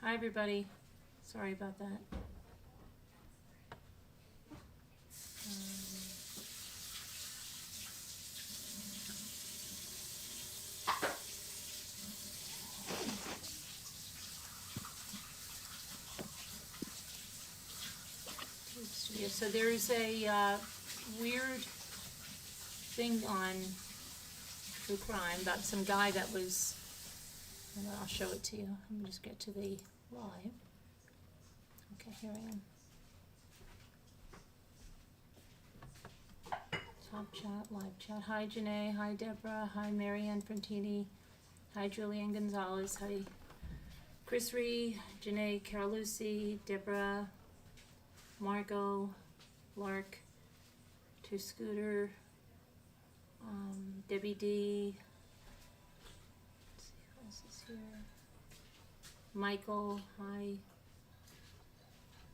Hi, everybody. Sorry about that. Yeah, so there's a weird thing on true crime about some guy that was, and I'll show it to you. Let me just get to the live. Okay, here I am. Top chat, live chat. Hi, Janae. Hi, Deborah. Hi, Marianne Frontini. Hi, Julianne Gonzalez. Hi, Chris Ree, Janae Caruso, Deborah, Margot, Lark, To Scooter, Debbie D. Let's see who else is here. Michael, hi.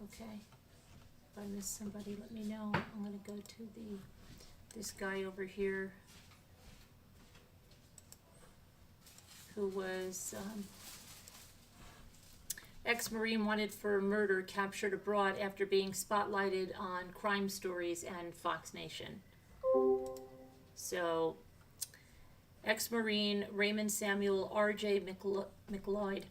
Okay. If I miss somebody, let me know. I'm gonna go to this guy over here who was Exmarine wanted for murder, captured abroad after being spotlighted on Crime Stories and Fox Nation. So, Exmarine Raymond Samuel R.J. McLeod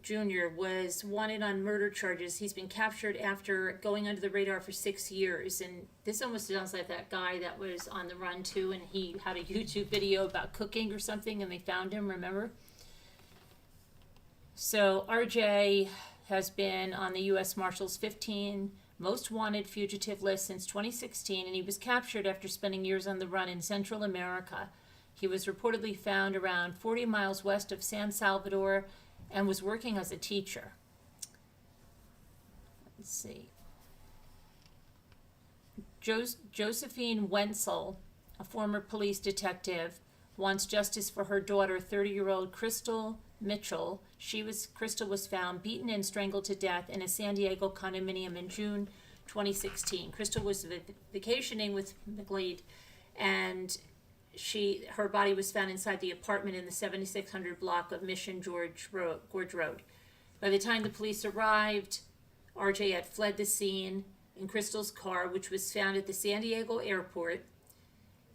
Jr. was wanted on murder charges. He's been captured after going under the radar for 6 years. And this almost sounds like that guy that was on the run too, and he had a YouTube video about cooking or something, and they found him, remember? So RJ has been on the U.S. Marshals 15 most wanted fugitive list since 2016, and he was captured after spending years on the run in Central America. He was reportedly found around 40 miles west of San Salvador and was working as a teacher. Let's see. Josephine Wenzel, a former police detective, wants justice for her daughter, 30-year-old Crystal Mitchell. Crystal was found beaten and strangled to death in a San Diego condominium in June 2016. Crystal was vacationing with McLeod, and her body was found inside the apartment in the 7600 block of Mission Gorge Road. By the time the police arrived, RJ had fled the scene in Crystal's car, which was found at the San Diego airport,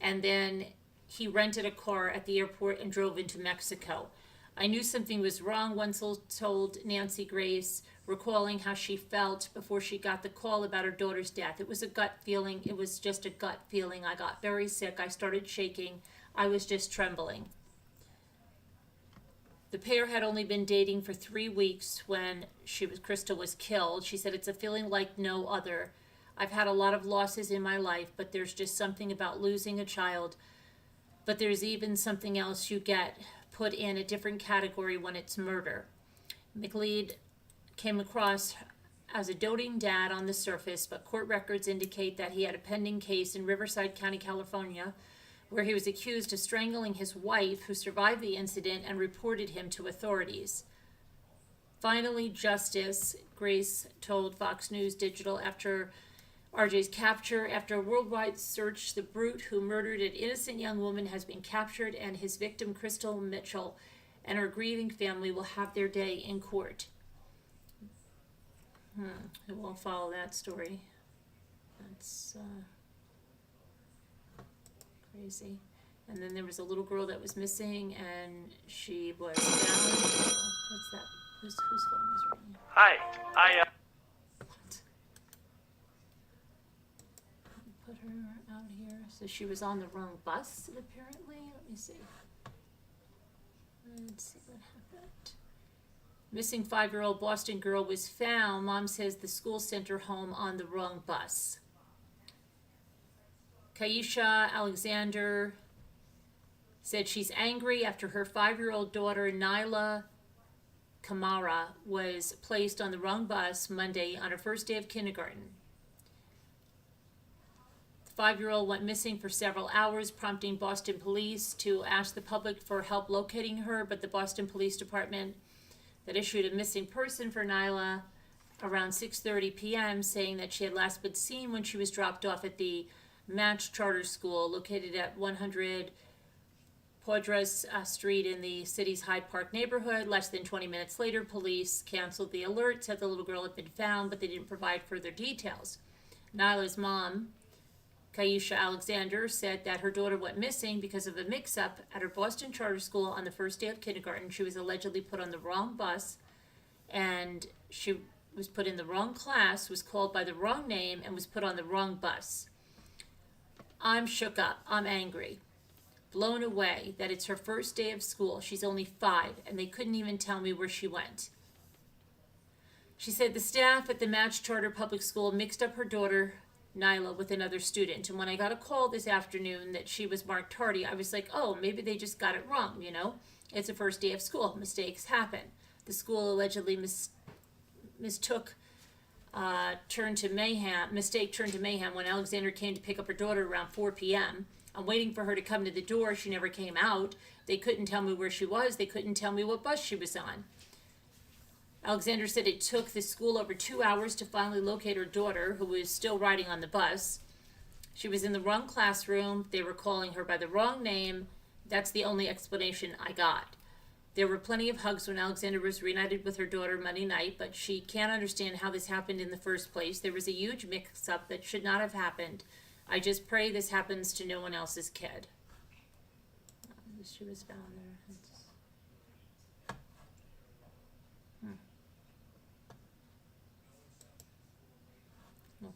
and then he rented a car at the airport and drove into Mexico. I knew something was wrong, Wenzel told Nancy Grace, recalling how she felt before she got the call about her daughter's death. It was a gut feeling. It was just a gut feeling. I got very sick. I started shaking. I was just trembling. The pair had only been dating for 3 weeks when Crystal was killed. She said, "It's a feeling like no other. I've had a lot of losses in my life, but there's just something about losing a child. But there's even something else you get put in a different category when it's murder." McLeod came across as a doting dad on the surface, but court records indicate that he had a pending case in Riverside County, California, where he was accused of strangling his wife, who survived the incident, and reported him to authorities. Finally, justice, Grace told Fox News Digital after RJ's capture. After a worldwide search, the brute who murdered an innocent young woman has been captured, and his victim, Crystal Mitchell, and her grieving family will have their day in court. I won't follow that story. That's crazy. And then there was a little girl that was missing, and she was found. What's that? Whose phone is ringing? Hi. What? Put her out here. So she was on the wrong bus, apparently. Let me see. Let's see what happened. Missing 5-year-old Boston girl was found. Mom says the school sent her home on the wrong bus. Kaisha Alexander said she's angry after her 5-year-old daughter, Nyla Kamara, was placed on the wrong bus Monday on her first day of kindergarten. The 5-year-old went missing for several hours, prompting Boston police to ask the public for help locating her, but the Boston Police Department that issued a missing person for Nyla around 6:30 p.m., saying that she had last been seen when she was dropped off at the Match Charter School located at 100 Poydras Street in the city's Hyde Park neighborhood. Less than 20 minutes later, police canceled the alert, said the little girl had been found, but they didn't provide further details. Nyla's mom, Kaisha Alexander, said that her daughter went missing because of a mix-up at her Boston charter school on the first day of kindergarten. She was allegedly put on the wrong bus, and she was put in the wrong class, was called by the wrong name, and was put on the wrong bus. I'm shook up. I'm angry. Blown away that it's her first day of school. She's only 5, and they couldn't even tell me where she went. She said the staff at the Match Charter Public School mixed up her daughter, Nyla, with another student. And when I got a call this afternoon that she was marked tardy, I was like, oh, maybe they just got it wrong, you know? It's the first day of school. Mistakes happen. The school allegedly mistake turned to mayhem when Alexander came to pick up her daughter around 4 p.m. I'm waiting for her to come to the door. She never came out. They couldn't tell me where she was. They couldn't tell me what bus she was on. Alexander said it took the school over 2 hours to finally locate her daughter, who was still riding on the bus. She was in the wrong classroom. They were calling her by the wrong name. That's the only explanation I got. There were plenty of hugs when Alexander was reunited with her daughter Monday night, but she can't understand how this happened in the first place. There was a huge mix-up that should not have happened. I just pray this happens to no one else's kid. She was found there.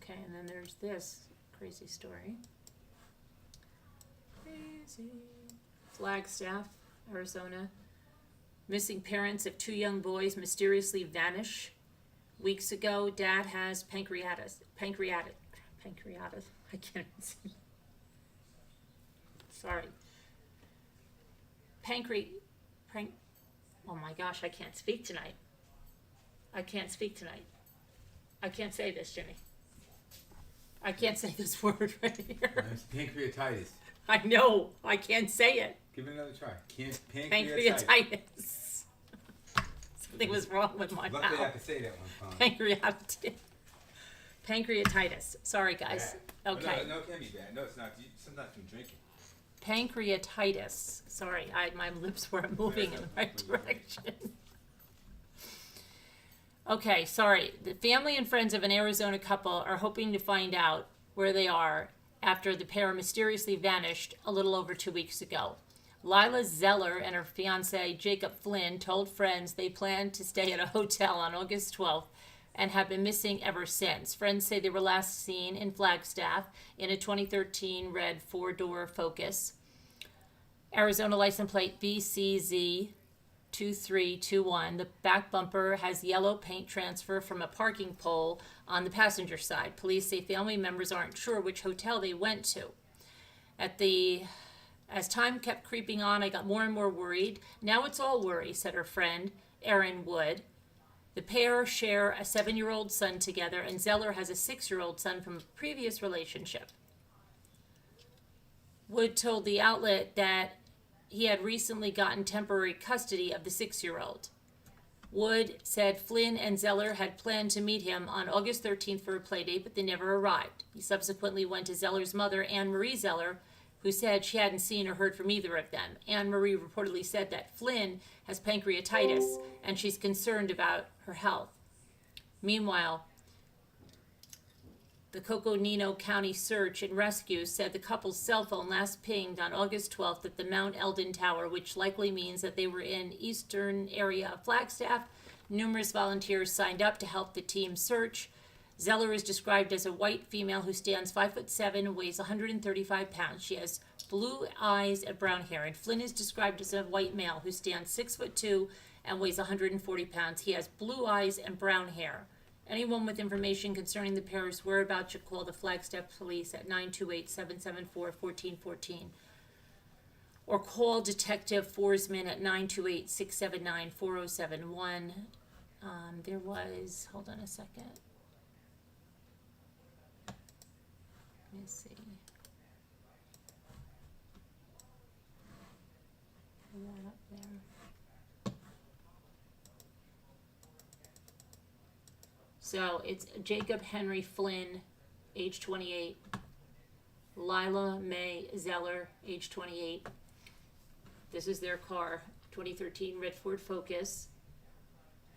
Okay, and then there's this crazy story. Crazy. Flagstaff, Arizona. Missing parents of 2 young boys mysteriously vanish. Weeks ago, dad has pancreatitis. I can't see. Sorry. Oh my gosh, I can't speak tonight. I can't say this, Jimmy. I can't say this word right here. It's pancreatitis. I know. I can't say it. Give it another try. Pancreatitis. Something was wrong with my mouth. Luckily I could say that one time. Pancreatitis. Sorry, guys. Bad. Okay. No, it can be bad. No, it's not. Sometimes from drinking. Pancreatitis. Sorry, my lips weren't moving in the right direction. Okay, sorry. The family and friends of an Arizona couple are hoping to find out where they are after the pair mysteriously vanished a little over 2 weeks ago. Lila Zeller and her fiancé Jacob Flynn told friends they planned to stay at a hotel on August 12th and have been missing ever since. Friends say they were last seen in Flagstaff in a 2013 red 4-door Focus. Arizona license plate VCZ 2321. The back bumper has yellow paint transfer from a parking pole on the passenger side. Police say family members aren't sure which hotel they went to. As time kept creeping on, I got more and more worried. Now it's all worry, said her friend, Erin Wood. The pair share a 7-year-old son together, and Zeller has a 6-year-old son from a previous relationship. Wood told the outlet that he had recently gotten temporary custody of the 6-year-old. Wood said Flynn and Zeller had planned to meet him on August 13th for a playdate, but they never arrived. He subsequently went to Zeller's mother, Anne Marie Zeller, who said she hadn't seen or heard from either of them. Anne Marie reportedly said that Flynn has pancreatitis and she's concerned about her health. Meanwhile, the Coconino County Search and Rescue said the couple's cell phone last pinged on August 12th at the Mount Eldon Tower, which likely means that they were in eastern area of Flagstaff. Numerous volunteers signed up to help the team search. Zeller is described as a white female who stands 5'7" and weighs 135 pounds. She has blue eyes and brown hair. And Flynn is described as a white male who stands 6'2" and weighs 140 pounds. He has blue eyes and brown hair. Anyone with information concerning the pair's whereabouts should call the Flagstaff Police at 928-774-1414 or call Detective Forsman at 928-679-4071. Hold on a second. Let me see. Put that up there. So it's Jacob Henry Flynn, age 28. Lila Mae Zeller, age 28. This is their car, 2013 red Ford Focus.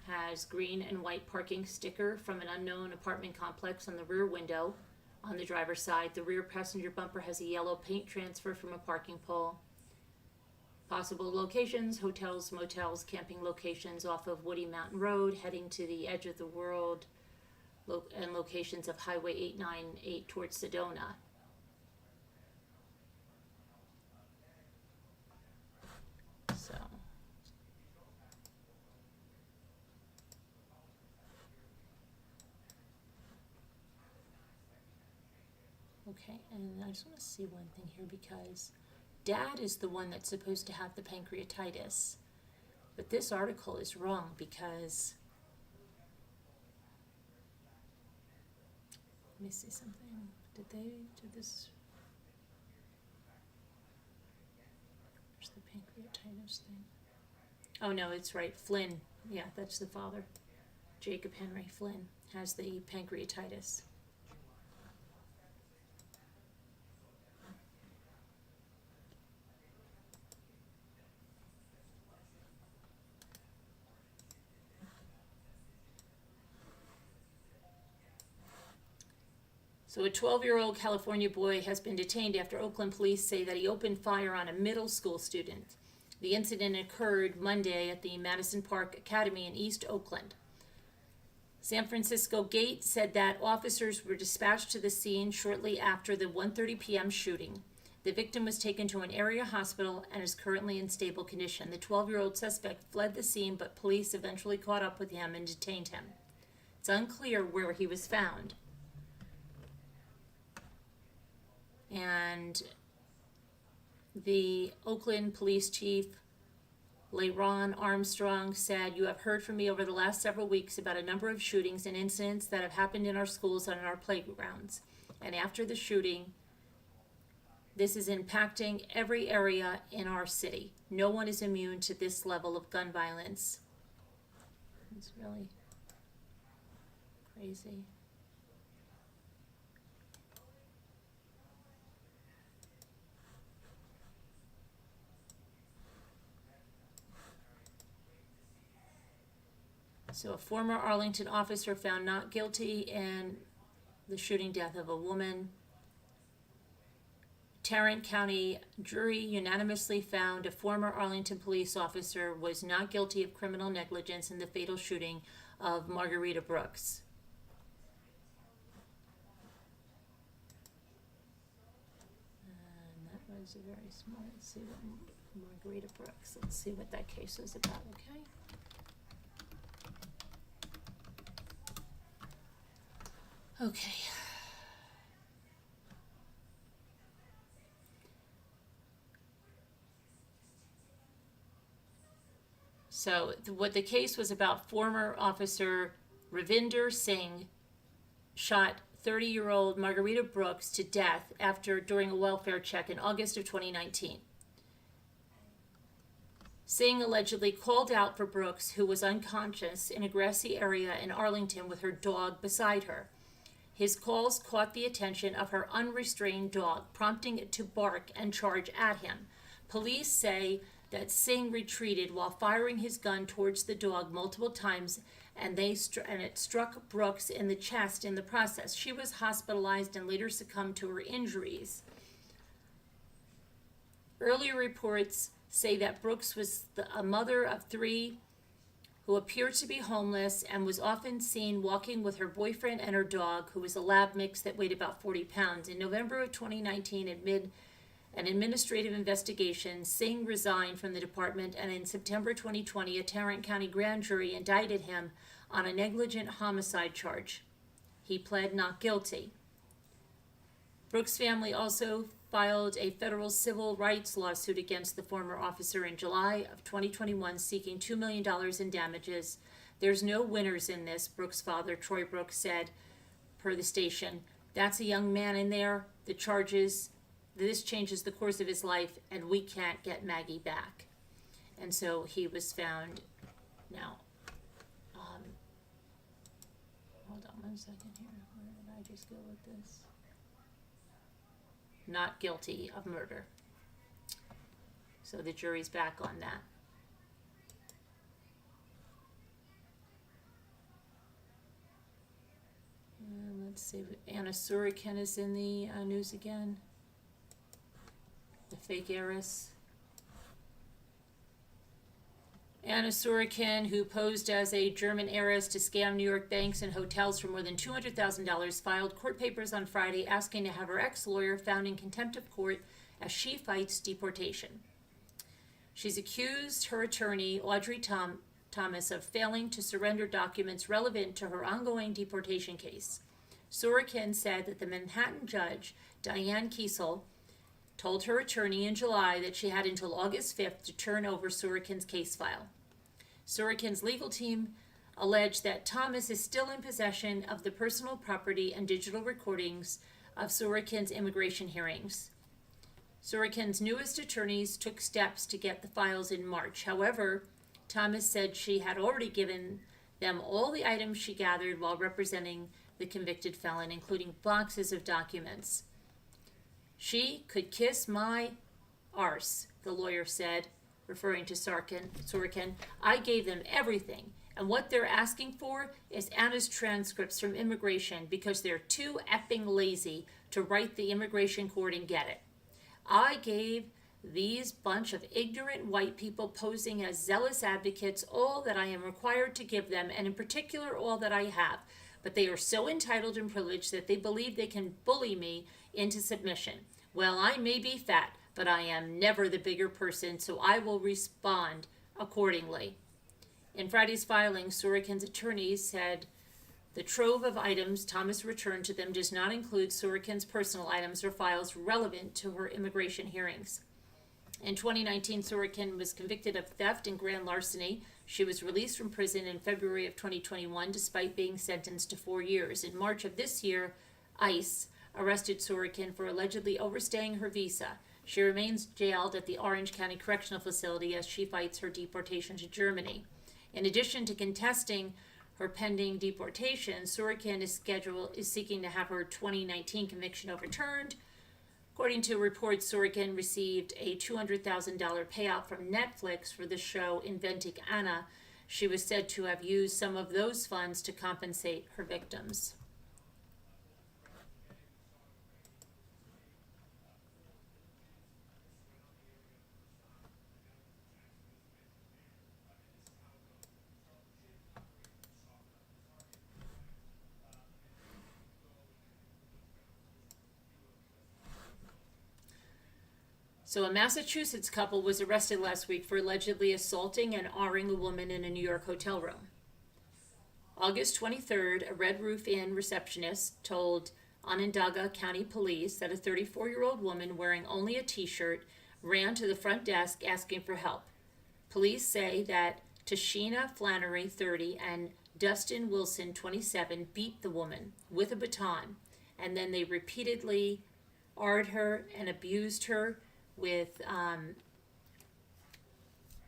Has green and white parking sticker from an unknown apartment complex on the rear window. On the driver's side, the rear passenger bumper has a yellow paint transfer from a parking pole. Possible locations: hotels, motels, camping locations off of Woody Mountain Road, heading to the edge of the world, and locations of Highway 898 towards Sedona. So, okay, and I just want to see one thing here, because Dad is the one that's supposed to have the pancreatitis. But this article is wrong, because let me see something. Did they do this? Where's the pancreatitis thing? Oh no, it's right. Flynn. Yeah, that's the father. Jacob Henry Flynn has the pancreatitis. So a 12-year-old California boy has been detained after Oakland police say that he opened fire on a middle school student. The incident occurred Monday at the Madison Park Academy in East Oakland. San Francisco Gate said that officers were dispatched to the scene shortly after the 1:30 p.m. shooting. The victim was taken to an area hospital and is currently in stable condition. The 12-year-old suspect fled the scene, but police eventually caught up with him and detained him. It's unclear where he was found. And the Oakland police chief, LeRon Armstrong, said, "You have heard from me over the last several weeks about a number of shootings and incidents that have happened in our schools and in our playgrounds. And after the shooting, this is impacting every area in our city. No one is immune to this level of gun violence." It's really crazy. So a former Arlington officer found not guilty in the shooting death of a woman. Tarrant County jury unanimously found a former Arlington police officer was not guilty of criminal negligence in the fatal shooting of Margarita Brooks. And that was a very small. Let's see what Margarita Brooks. Let's see what that case was about. Okay. Okay. So what the case was about: former officer Ravinder Singh shot 30-year-old Margarita Brooks to death during a welfare check in August of 2019. Singh allegedly called out for Brooks, who was unconscious in a grassy area in Arlington with her dog beside her. His calls caught the attention of her unrestrained dog, prompting it to bark and charge at him. Police say that Singh retreated while firing his gun towards the dog multiple times, and it struck Brooks in the chest in the process. She was hospitalized and later succumbed to her injuries. Earlier reports say that Brooks was a mother of 3 who appeared to be homeless and was often seen walking with her boyfriend and her dog, who was a lab mix that weighed about 40 pounds. In November of 2019, amid an administrative investigation, Singh resigned from the department, and in September 2020, a Tarrant County grand jury indicted him on a negligent homicide charge. He pled not guilty. Brooks' family also filed a federal civil rights lawsuit against the former officer in July of 2021, seeking $2 million in damages. "There's no winners in this," Brooks' father, Troy Brooks, said, per the station. "That's a young man in there. This changes the course of his life, and we can't get Maggie back." And so he was found. Now, hold on one second here. Where did I just go with this? Not guilty of murder. So the jury's back on that. Let's see, Anna Sorokin is in the news again. The fake heiress. Anna Sorokin, who posed as a German heiress to scam New York banks and hotels for more than $200,000, filed court papers on Friday asking to have her ex-lawyer found in contempt of court as she fights deportation. She's accused her attorney, Audrey Thomas, of failing to surrender documents relevant to her ongoing deportation case. Sorokin said that the Manhattan judge, Diane Kiesel, told her attorney in July that she had until August 5th to turn over Sorokin's case file. Sorokin's legal team alleged that Thomas is still in possession of the personal property and digital recordings of Sorokin's immigration hearings. Sorokin's newest attorneys took steps to get the files in March. However, Thomas said she had already given them all the items she gathered while representing the convicted felon, including boxes of documents. She could kiss my arse, the lawyer said, referring to Sorokin. I gave them everything, and what they're asking for is Anna's transcripts from immigration because they're too effing lazy to write the immigration court and get it. I gave these bunch of ignorant white people posing as zealous advocates all that I am required to give them, and in particular all that I have. But they are so entitled and privileged that they believe they can bully me into submission. Well, I may be fat, but I am never the bigger person, so I will respond accordingly. In Friday's filing, Sorokin's attorneys said the trove of items Thomas returned to them does not include Sorokin's personal items or files relevant to her immigration hearings. In 2019, Sorokin was convicted of theft and grand larceny. She was released from prison in February of 2021 despite being sentenced to 4 years. In March of this year, ICE arrested Sorokin for allegedly overstaying her visa. She remains jailed at the Orange County Correctional Facility as she fights her deportation to Germany. In addition to contesting her pending deportation, Sorokin is seeking to have her 2019 conviction overturned. According to reports, Sorokin received a $200,000 payout from Netflix for the show Inventing Anna. She was said to have used some of those funds to compensate her victims. So a Massachusetts couple was arrested last week for allegedly assaulting and R-ing a woman in a New York hotel room. August 23rd, a Red Roof Inn receptionist told Onondaga County Police that a 34-year-old woman wearing only a t-shirt ran to the front desk asking for help. Police say that Tashina Flannery, 30, and Dustin Wilson, 27, beat the woman with a baton, and then they repeatedly R-ed her and abused her with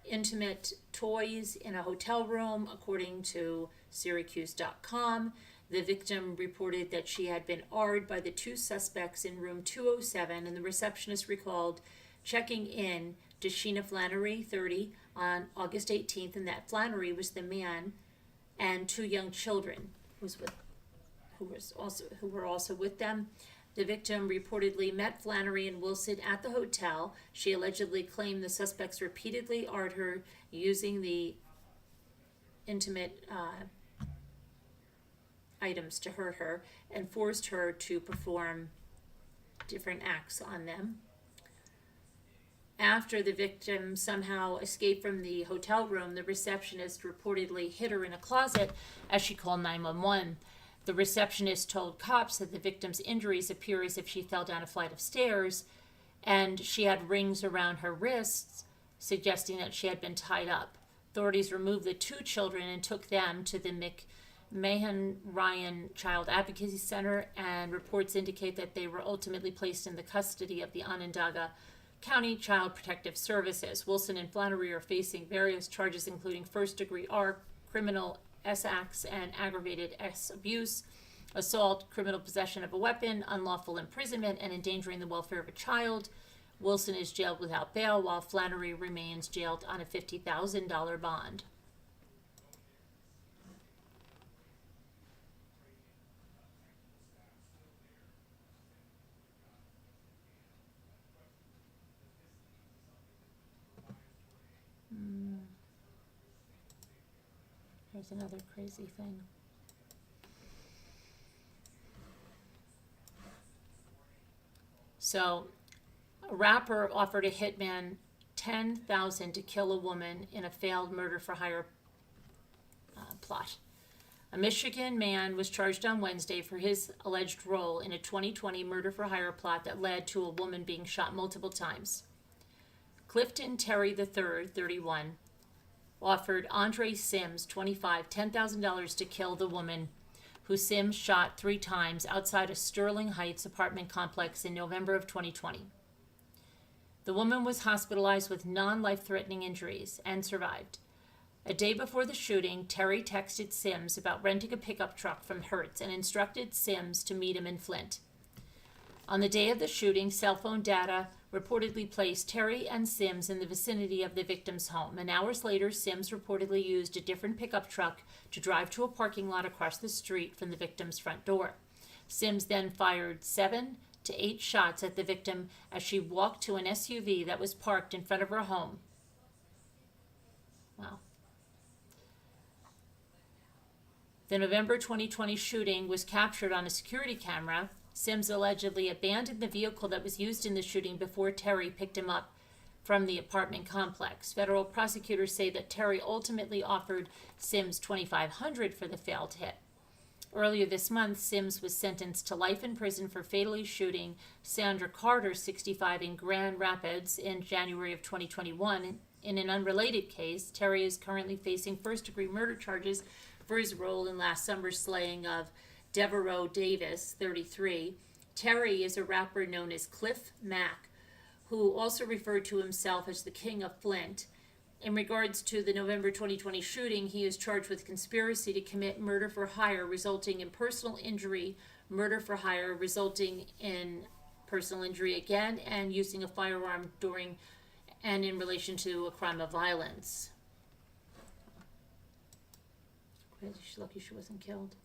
intimate toys in a hotel room, according to Syracuse.com. The victim reported that she had been R-ed by the two suspects in room 207, and the receptionist recalled checking in to Sheena Flannery, 30, on August 18th, and that Flannery was the man and two young children who were also with them. The victim reportedly met Flannery and Wilson at the hotel. She allegedly claimed the suspects repeatedly R-ed her using the intimate items to hurt her and forced her to perform different acts on them. After the victim somehow escaped from the hotel room, the receptionist reportedly hid her in a closet as she called 911. The receptionist told cops that the victim's injuries appear as if she fell down a flight of stairs, and she had rings around her wrists, suggesting that she had been tied up. Authorities removed the two children and took them to the McMahon Ryan Child Advocacy Center, and reports indicate that they were ultimately placed in the custody of the Onondaga County Child Protective Services. Wilson and Flannery are facing various charges, including first-degree criminal S-acts and aggravated S-abuse, assault, criminal possession of a weapon, unlawful imprisonment, and endangering the welfare of a child. Wilson is jailed without bail, while Flannery remains jailed on a $50,000 bond. Here's another crazy thing. So, a rapper offered a hitman $10,000 to kill a woman in a failed murder for hire plot. A Michigan man was charged on Wednesday for his alleged role in a 2020 murder for hire plot that led to a woman being shot multiple times. Clifton Terry III, 31, offered Andre Sims, 25, $10,000 to kill the woman who Sims shot 3 times outside a Sterling Heights apartment complex in November of 2020. The woman was hospitalized with non-life-threatening injuries and survived. A day before the shooting, Terry texted Sims about renting a pickup truck from Hertz and instructed Sims to meet him in Flint. On the day of the shooting, cell phone data reportedly placed Terry and Sims in the vicinity of the victim's home, and hours later, Sims reportedly used a different pickup truck to drive to a parking lot across the street from the victim's front door. Sims then fired 7 to 8 shots at the victim as she walked to an SUV that was parked in front of her home. Wow. The November 2020 shooting was captured on a security camera. Sims allegedly abandoned the vehicle that was used in the shooting before Terry picked him up from the apartment complex. Federal prosecutors say that Terry ultimately offered Sims $2,500 for the failed hit. Earlier this month, Sims was sentenced to life in prison for fatally shooting Sandra Carter, 65, in Grand Rapids in January of 2021. In an unrelated case, Terry is currently facing first-degree murder charges for his role in last summer's slaying of Devereaux Davis, 33. Terry is a rapper known as Cliff Mack, who also referred to himself as the King of Flint. In regards to the November 2020 shooting, he is charged with conspiracy to commit murder for hire resulting in personal injury, murder for hire resulting in personal injury again, and using a firearm during and in relation to a crime of violence. Crazy, she's lucky she wasn't killed.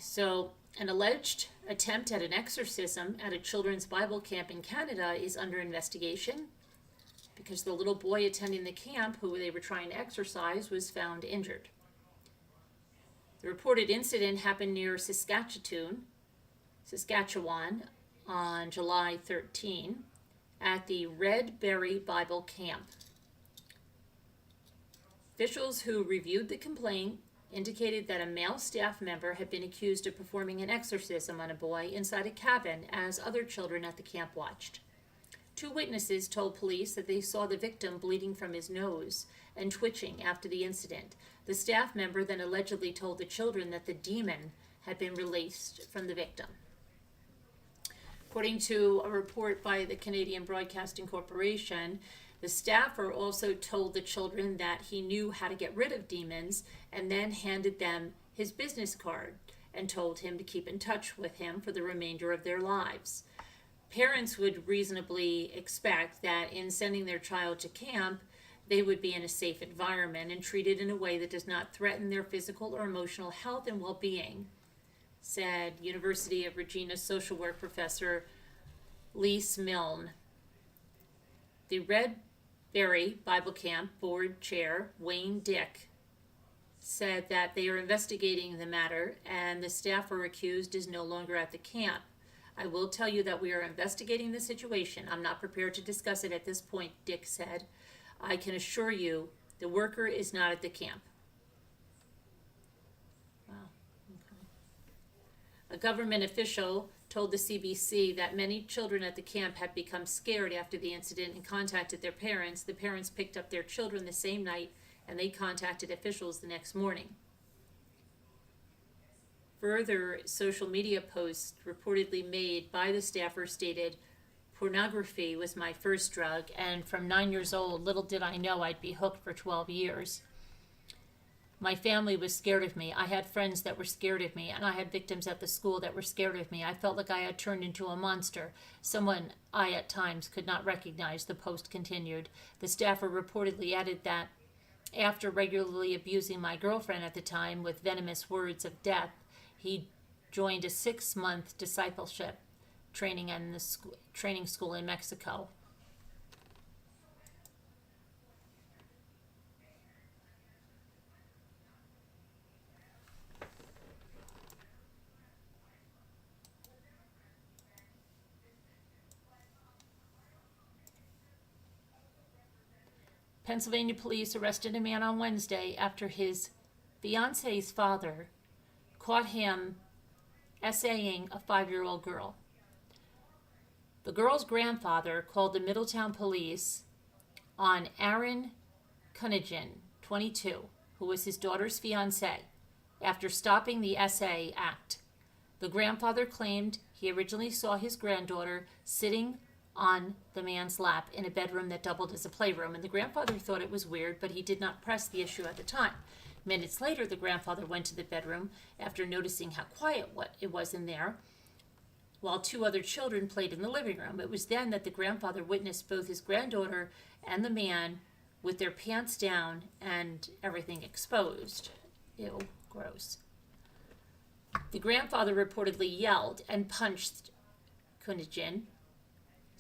So, an alleged attempt at an exorcism at a children's Bible camp in Canada is under investigation because the little boy attending the camp, who they were trying to exorcise, was found injured. The reported incident happened near Saskatchewan, on July 13 at the Red Berry Bible Camp. Officials who reviewed the complaint indicated that a male staff member had been accused of performing an exorcism on a boy inside a cabin as other children at the camp watched. 2 witnesses told police that they saw the victim bleeding from his nose and twitching after the incident. The staff member then allegedly told the children that the demon had been released from the victim. According to a report by the Canadian Broadcasting Corporation, the staffer also told the children that he knew how to get rid of demons and then handed them his business card and told him to keep in touch with him for the remainder of their lives. Parents would reasonably expect that in sending their child to camp, they would be in a safe environment and treated in a way that does not threaten their physical or emotional health and well-being, said University of Regina social work professor Lise Milne. The Red Berry Bible Camp Board Chair Wayne Dick said that they are investigating the matter and the staffer accused is no longer at the camp. I will tell you that we are investigating the situation. I'm not prepared to discuss it at this point, Dick said. I can assure you the worker is not at the camp. Wow. Okay. A government official told the CBC that many children at the camp had become scared after the incident and contacted their parents. The parents picked up their children the same night and they contacted officials the next morning. Further social media posts reportedly made by the staffer stated, "Pornography was my first drug, and from 9 years old, little did I know I'd be hooked for 12 years. My family was scared of me. I had friends that were scared of me, and I had victims at the school that were scared of me. I felt like I had turned into a monster, someone I at times could not recognize," the post continued. The staffer reportedly added that, "After regularly abusing my girlfriend at the time with venomous words of death, he joined a 6-month discipleship training in the training school in Mexico." Pennsylvania police arrested a man on Wednesday after his fiance's father caught him essaying a 5-year-old girl. The girl's grandfather called the Middletown police on Aaron Cunningham, 22, who was his daughter's fiancé, after stopping the essay act. The grandfather claimed he originally saw his granddaughter sitting on the man's lap in a bedroom that doubled as a playroom, and the grandfather thought it was weird, but he did not press the issue at the time. Minutes later, the grandfather went to the bedroom after noticing how quiet it was in there, while 2 other children played in the living room. It was then that the grandfather witnessed both his granddaughter and the man with their pants down and everything exposed. Ew, gross. The grandfather reportedly yelled and punched Cunningham,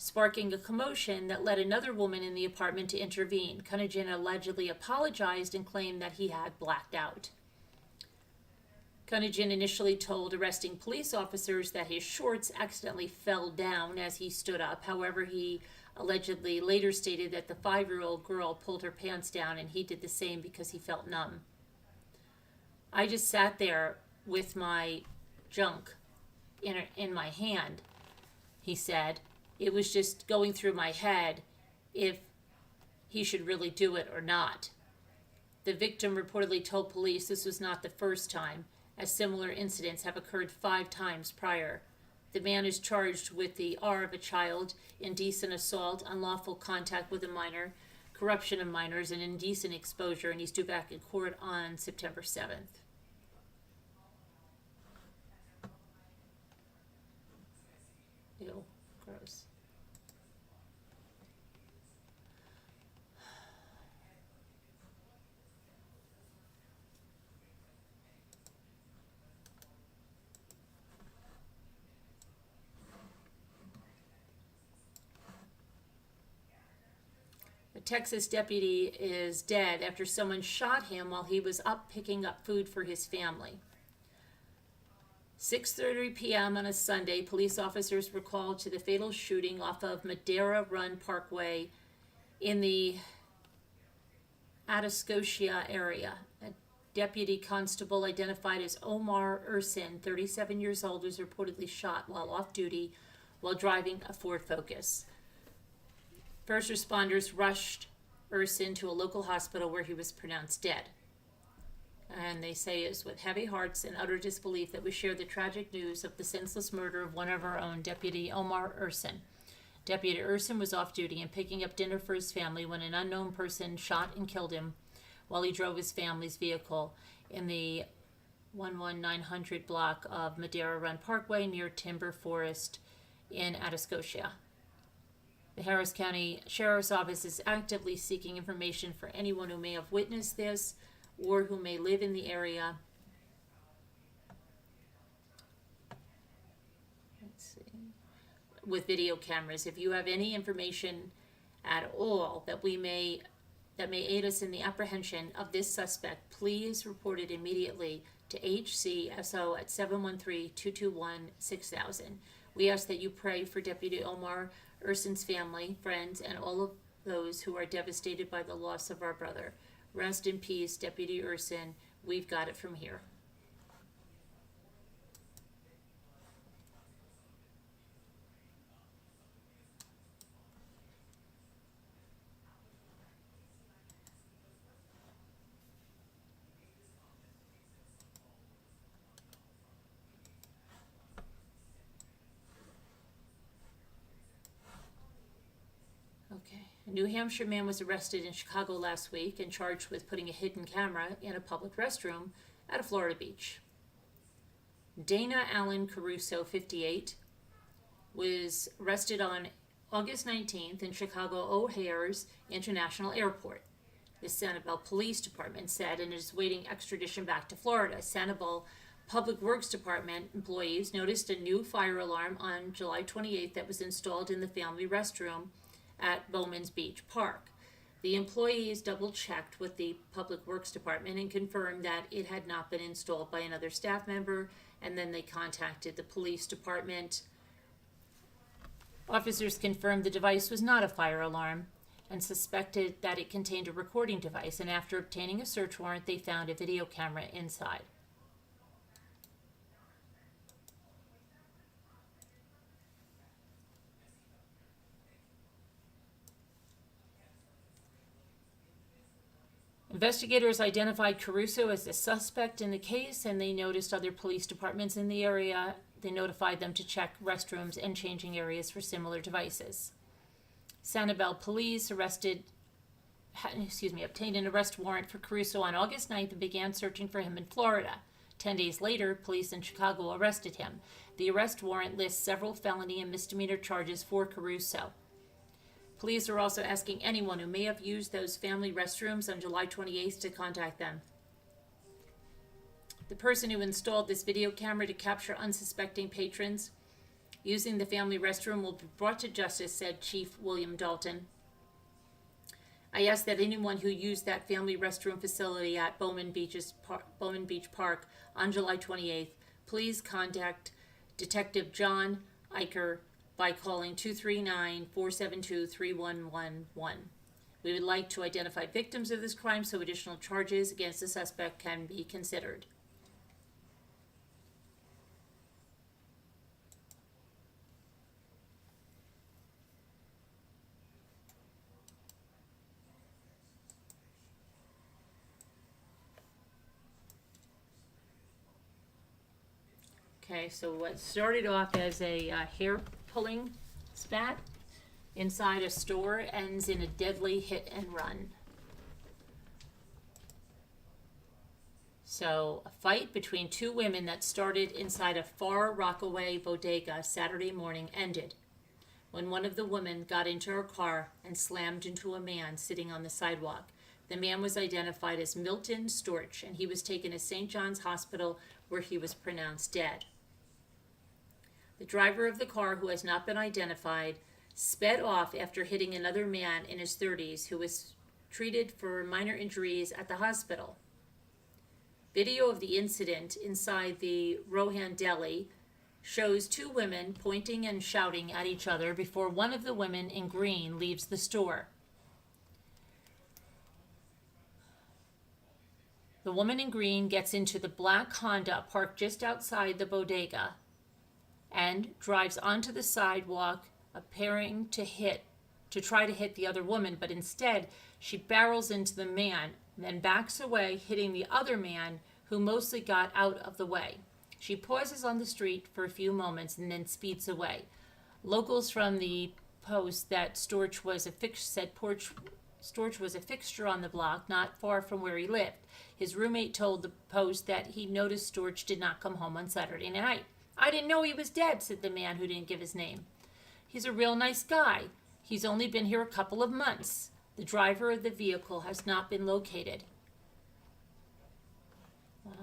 sparking a commotion that led another woman in the apartment to intervene. Cunningham allegedly apologized and claimed that he had blacked out. Cunningham initially told arresting police officers that his shorts accidentally fell down as he stood up. However, he allegedly later stated that the 5-year-old girl pulled her pants down and he did the same because he felt numb. "I just sat there with my junk in my hand," he said. "It was just going through my head if he should really do it or not." The victim reportedly told police this was not the first time, as similar incidents have occurred 5 times prior. The man is charged with the R of a child, indecent assault, unlawful contact with a minor, corruption of minors, and indecent exposure, and he's due back in court on September 7th. Ew, gross. A Texas deputy is dead after someone shot him while he was up picking up food for his family. 6:30 p.m. on a Sunday, police officers were called to the fatal shooting off of Madera Run Parkway in the Atascosa area. A deputy constable identified as Omar Ursin, 37 years old, was reportedly shot while off duty while driving a Ford Focus. First responders rushed Ursin to a local hospital where he was pronounced dead. And they say it's with heavy hearts and utter disbelief that we share the tragic news of the senseless murder of one of our own, Deputy Omar Ursin. Deputy Ursin was off duty and picking up dinner for his family when an unknown person shot and killed him while he drove his family's vehicle in the 11900 block of Madera Run Parkway near Timber Forest in Atascosa. The Harris County Sheriff's Office is actively seeking information for anyone who may have witnessed this or who may live in the area. Let's see. With video cameras. If you have any information at all that may aid us in the apprehension of this suspect, please report it immediately to HCSO at 713-221-6000. We ask that you pray for Deputy Omar Ursin's family, friends, and all of those who are devastated by the loss of our brother. Rest in peace, Deputy Ursin. We've got it from here. A New Hampshire man was arrested in Chicago last week and charged with putting a hidden camera in a public restroom at a Florida beach. Dana Allen Caruso, 58, was arrested on August 19th in Chicago O'Hare's International Airport. The Sanibel Police Department said, and is awaiting extradition back to Florida. Sanibel Public Works Department employees noticed a new fire alarm on July 28th that was installed in the family restroom at Bowman's Beach Park. The employees double-checked with the Public Works Department and confirmed that it had not been installed by another staff member, and then they contacted the police department. Officers confirmed the device was not a fire alarm and suspected that it contained a recording device, and after obtaining a search warrant, they found a video camera inside. Investigators identified Caruso as the suspect in the case, and they noticed other police departments in the area. They notified them to check restrooms and changing areas for similar devices. Sanibel police obtained an arrest warrant for Caruso on August 9th and began searching for him in Florida. 10 days later, police in Chicago arrested him. The arrest warrant lists several felony and misdemeanor charges for Caruso. Police are also asking anyone who may have used those family restrooms on July 28th to contact them. The person who installed this video camera to capture unsuspecting patrons using the family restroom will be brought to justice, said Chief William Dalton. I ask that anyone who used that family restroom facility at Bowman Beach Park on July 28th, please contact Detective John Eicher by calling 239-472-3111. We would like to identify victims of this crime so additional charges against the suspect can be considered. Okay, so what started off as a hair pulling spat inside a store ends in a deadly hit and run. So a fight between two women that started inside a Far Rockaway bodega Saturday morning ended when one of the women got into her car and slammed into a man sitting on the sidewalk. The man was identified as Milton Storch, and he was taken to St. John's Hospital where he was pronounced dead. The driver of the car, who has not been identified, sped off after hitting another man in his 30s who was treated for minor injuries at the hospital. Video of the incident inside the Rohan Deli shows two women pointing and shouting at each other before one of the women in green leaves the store. The woman in green gets into the black Honda parked just outside the bodega and drives onto the sidewalk, appearing to try to hit the other woman, but instead she barrels into the man, then backs away, hitting the other man, who mostly got out of the way. She pauses on the street for a few moments and then speeds away. Locals from the Post that Storch was a fixture on the block, not far from where he lived. His roommate told the Post that he noticed Storch did not come home on Saturday night. I didn't know he was dead, said the man who didn't give his name. He's a real nice guy. He's only been here a couple of months. The driver of the vehicle has not been located. Wow.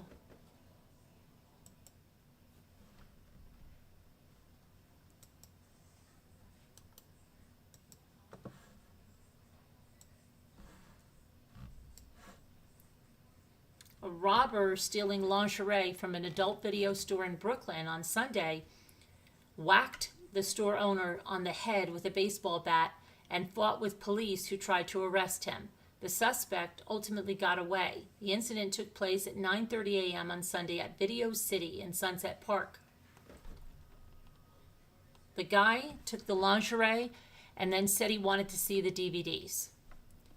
A robber stealing lingerie from an adult video store in Brooklyn on Sunday whacked the store owner on the head with a baseball bat and fought with police who tried to arrest him. The suspect ultimately got away. The incident took place at 9:30 a.m. on Sunday at Video City in Sunset Park. The guy took the lingerie and then said he wanted to see the DVDs,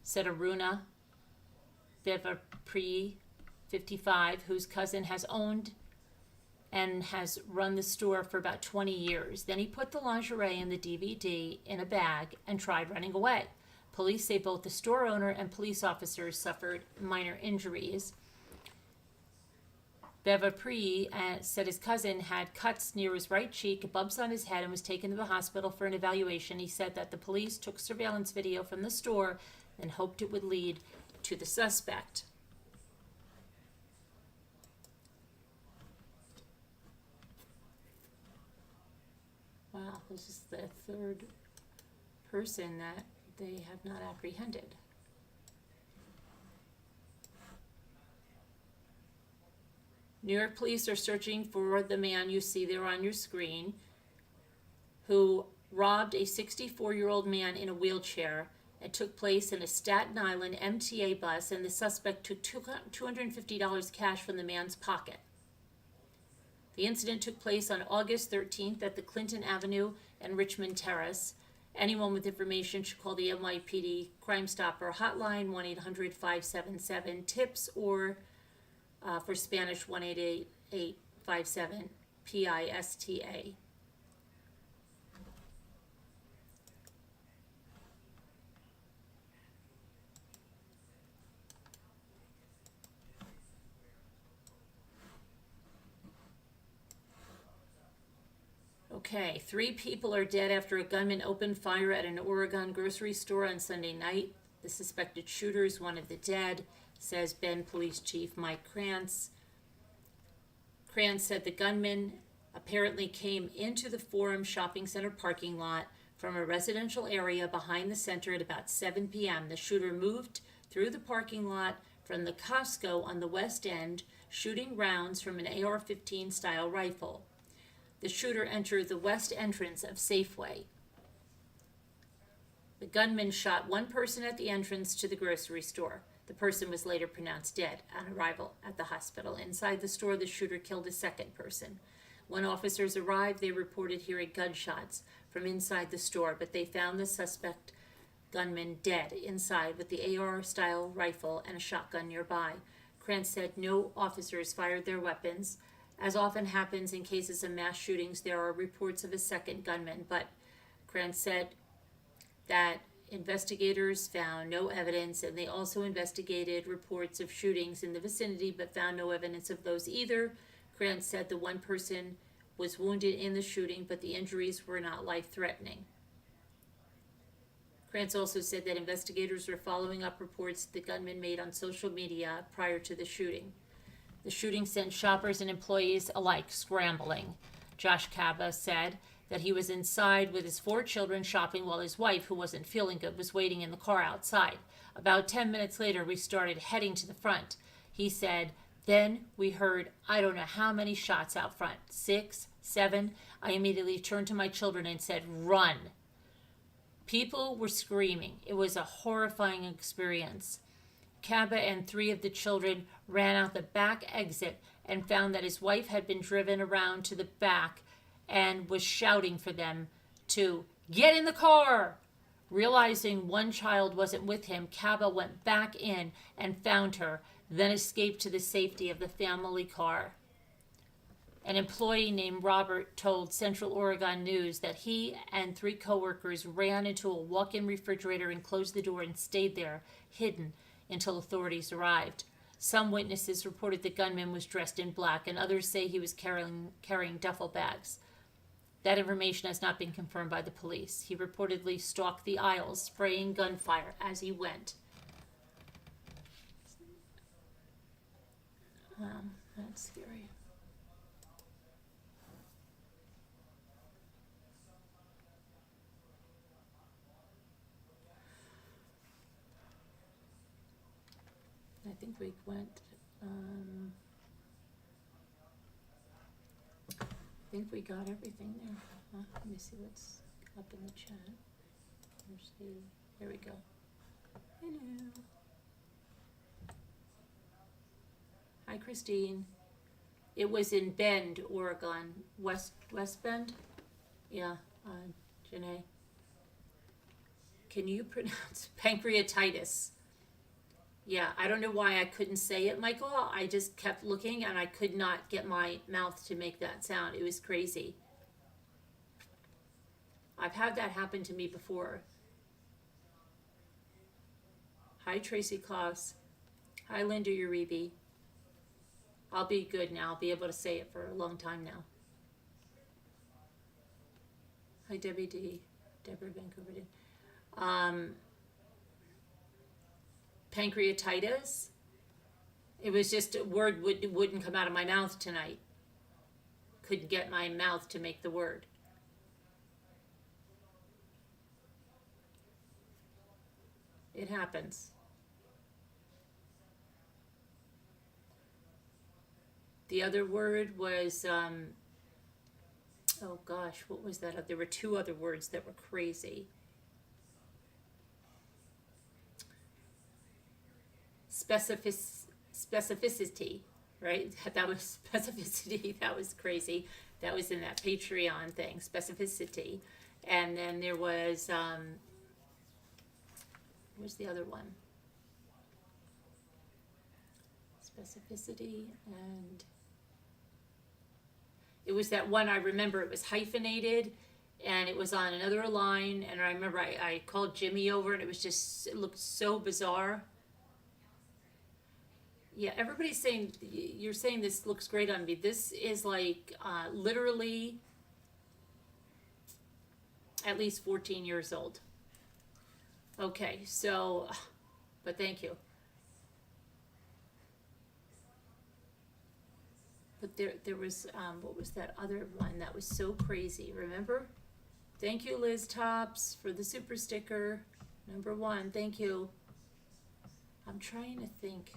said Aruna Devapri, 55, whose cousin has owned and has run the store for about 20 years. Then he put the lingerie and the DVD in a bag and tried running away. Police say both the store owner and police officers suffered minor injuries. Bevapri said his cousin had cuts near his right cheek, bumps on his head, and was taken to the hospital for an evaluation. He said that the police took surveillance video from the store and hoped it would lead to the suspect. Wow, this is the third person that they have not apprehended. New York police are searching for the man you see there on your screen who robbed a 64-year-old man in a wheelchair. It took place in a Staten Island MTA bus, and the suspect took $250 cash from the man's pocket. The incident took place on August 13th at the Clinton Avenue and Richmond Terrace. Anyone with information should call the NYPD Crime Stopper hotline, 1-800-577-TIPS, or for Spanish, 1-888-57-PISTA. Okay, 3 people are dead after a gunman opened fire at an Oregon grocery store on Sunday night. The suspected shooter is one of the dead, says Bend Police Chief Mike Krantz. Krantz said the gunman apparently came into the Forum Shopping Center parking lot from a residential area behind the center at about 7 p.m. The shooter moved through the parking lot from the Costco on the west end, shooting rounds from an AR-15 style rifle. The shooter entered the west entrance of Safeway. The gunman shot one person at the entrance to the grocery store. The person was later pronounced dead on arrival at the hospital. Inside the store, the shooter killed a second person. When officers arrived, they reported hearing gunshots from inside the store, but they found the suspect gunman dead inside with the AR-style rifle and a shotgun nearby. Krantz said no officers fired their weapons. As often happens in cases of mass shootings, there are reports of a second gunman, but Krantz said that investigators found no evidence, and they also investigated reports of shootings in the vicinity but found no evidence of those either. Krantz said the one person was wounded in the shooting, but the injuries were not life-threatening. Krantz also said that investigators were following up reports the gunman made on social media prior to the shooting. The shooting sent shoppers and employees alike scrambling. Josh Kaba said that he was inside with his 4 children shopping while his wife, who wasn't feeling good, was waiting in the car outside. About 10 minutes later, we started heading to the front. He said, then we heard I don't know how many shots out front, 6, 7. I immediately turned to my children and said, run. People were screaming. It was a horrifying experience. Kaba and 3 of the children ran out the back exit and found that his wife had been driven around to the back and was shouting for them to get in the car. Realizing one child wasn't with him, Kaba went back in and found her, then escaped to the safety of the family car. An employee named Robert told Central Oregon News that he and 3 coworkers ran into a walk-in refrigerator and closed the door and stayed there, hidden, until authorities arrived. Some witnesses reported the gunman was dressed in black, and others say he was carrying duffel bags. That information has not been confirmed by the police. He reportedly stalked the aisles, spraying gunfire as he went. That's scary. I think we went, I think we got everything there. Let me see what's up in the chat. Here we go. Hello. Hi, Christine. It was in Bend, Oregon. West Bend? Yeah, Janae. Can you pronounce pancreatitis? Yeah, I don't know why I couldn't say it, Michael. I just kept looking and I could not get my mouth to make that sound. It was crazy. I've had that happen to me before. Hi, Tracy Kloss. Hi, Linda Uribe. I'll be good now. I'll be able to say it for a long time now. Hi, Debbie D. Deborah Vancouver. Pancreatitis. It was just a word wouldn't come out of my mouth tonight. Couldn't get my mouth to make the word. It happens. The other word was, oh gosh, what was that? There were two other words that were crazy. Specificity, right? That was specificity. That was crazy. That was in that Patreon thing, specificity. And then there was, where's the other one? Specificity, and it was that one I remember. It was hyphenated, and it was on another line. And I remember I called Jimmy over, and it looked so bizarre. Yeah, everybody's saying, you're saying this looks great on me. This is like literally at least 14 years old. Okay, so, but thank you. But there was, what was that other one that was so crazy, remember? Thank you, Liz Tops, for the super sticker. Number 1, thank you. I'm trying to think.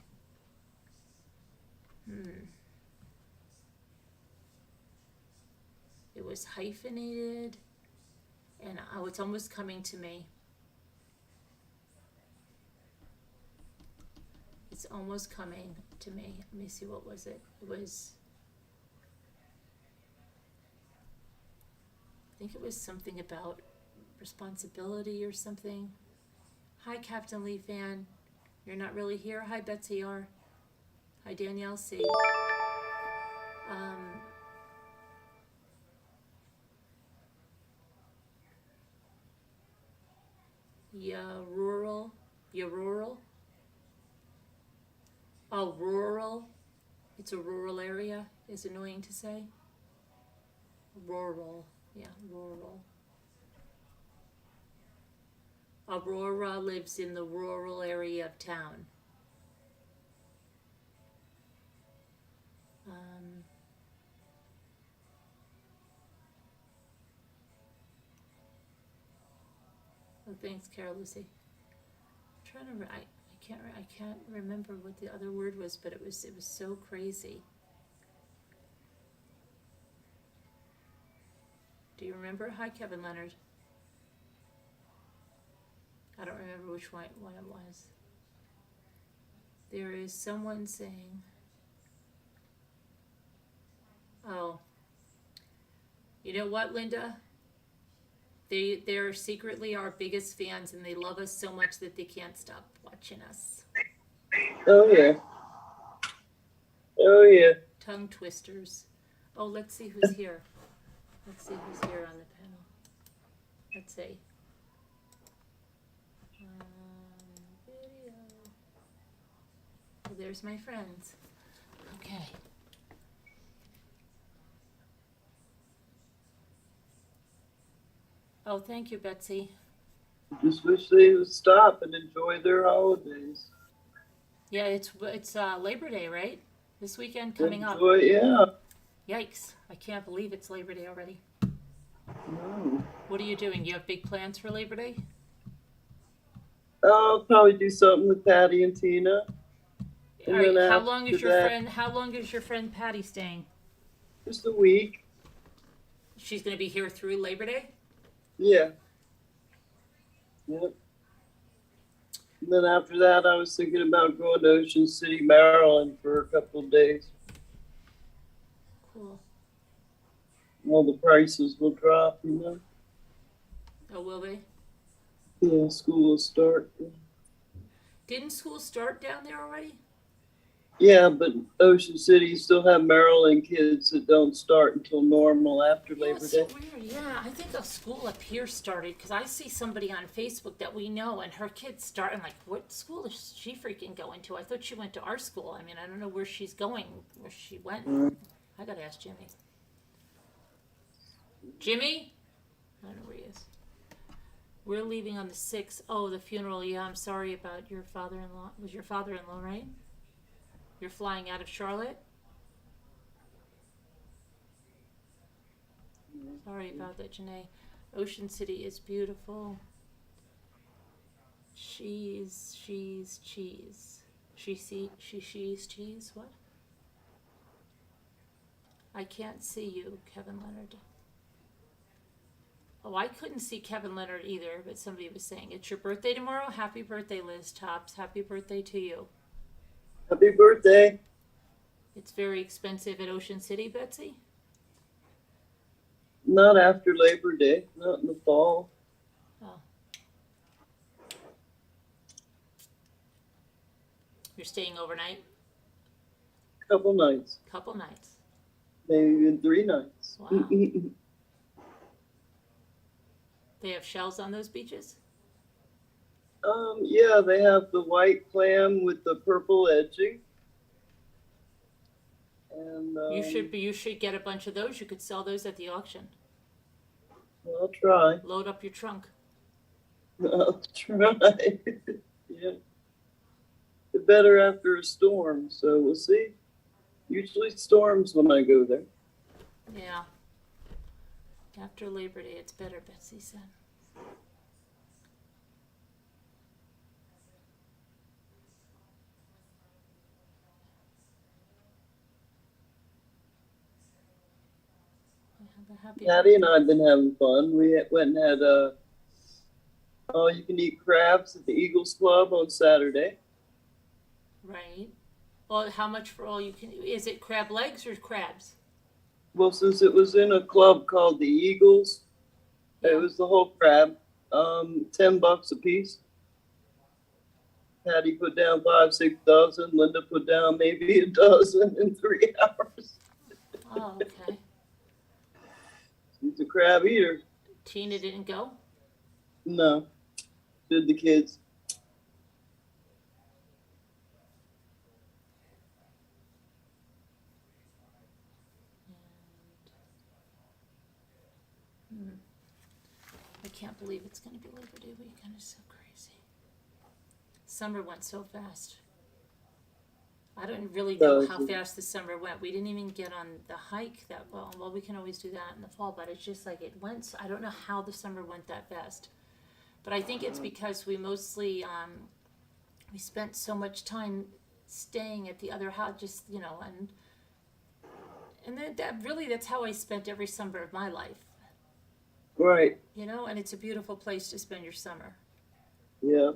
It was hyphenated, and it's almost coming to me. It's almost coming to me. Let me see, what was it? It was, I think it was something about responsibility or something. Hi, Captain Lee fan. You're not really here. Hi, Betsy R. Hi, Danielle C. Rural. Oh, rural. It's a rural area. Is annoying to say. Rural. Yeah, rural. Aurora lives in the rural area of town. Oh, thanks, Carol Lucy. I'm trying to. I can't remember what the other word was, but it was so crazy. Do you remember? Hi, Kevin Leonard. I don't remember which one it was. There is someone saying, oh, you know what, Linda? They're secretly our biggest fans, and they love us so much that they can't stop watching us. Oh, yeah. Oh, yeah. Tongue twisters. Oh, let's see who's here. Let's see who's here on the panel. Let's see. Video. Oh, there's my friends. Okay. Oh, thank you, Betsy. Just wish they would stop and enjoy their holidays. Yeah, it's Labor Day, right? This weekend coming up. Yeah. Yikes! I can't believe it's Labor Day already. No. What are you doing? You have big plans for Labor Day? I'll probably do something with Patty and Tina. All right. How long is your friend Patty staying? Just a week. She's going to be here through Labor Day? Yeah. Yep. And then after that, I was thinking about going to Ocean City, Maryland for a couple of days. Cool. All the prices will drop, you know. Oh, will they? Yeah, school will start. Didn't school start down there already? Yeah, but Ocean City still have Maryland kids that don't start until normal after Yeah, Labor it's so Day. weird. Yeah, I think a school up here started because I see somebody on Facebook that we know, and her kids start. I'm like, what school is she freaking going to? I thought she went to our school. I mean, I don't know where she's going, where she went. Mm. I gotta ask Jimmy. Jimmy? I don't know where he is. We're leaving on the 6th. Oh, the funeral. Yeah, I'm sorry about your father-in-law. It was your father-in-law, right? You're flying out of Charlotte? Sorry about that, Janae. Ocean City is beautiful. She's cheese. She's cheese. What? I can't see you, Kevin Leonard. Oh, I couldn't see Kevin Leonard either, but somebody was saying, it's your birthday tomorrow? Happy birthday, Liz Tops. Happy birthday to you. Happy birthday. It's very expensive at Ocean City, Betsy? Not after Labor Day, not in the fall. Oh. You're staying overnight? Couple nights, Couple nights. maybe even 3 nights. Wow. They have shells on those beaches? Yeah, they have the white clam with the purple edging. And You should get a bunch of those. You could sell those at the auction. I'll try. Load up your trunk. I'll try. Yeah. It's better after a storm, so we'll see. Usually storms when I go there. Yeah. After Labor Day, it's better, Betsy said. Happy Patty and I have been having fun. We went and had you can eat crabs at the Eagles Club on Saturday. Right. Well, how much for all you can? Is it crab legs or crabs? Well, since it was in a club called the Eagles, Yeah. it was the whole crab. $10 a piece. Patty put down 5-6 dozen. Linda put down maybe a dozen in 3 hours. Oh, okay. She's a crab eater. Tina didn't go? No, did the kids. I can't believe it's going to be Labor Day weekend. It's so crazy. Summer went so fast. I don't really know how fast the summer went. We didn't even get on the hike that well. Well, we can always do that in the fall, but it's just like it went. I don't know how the summer went that fast. But I think it's because we mostly, we spent so much time staying at the other house, just, you know, and that's how I spent every summer of my life. Right. You know, and it's a beautiful place to spend your summer. Yeah.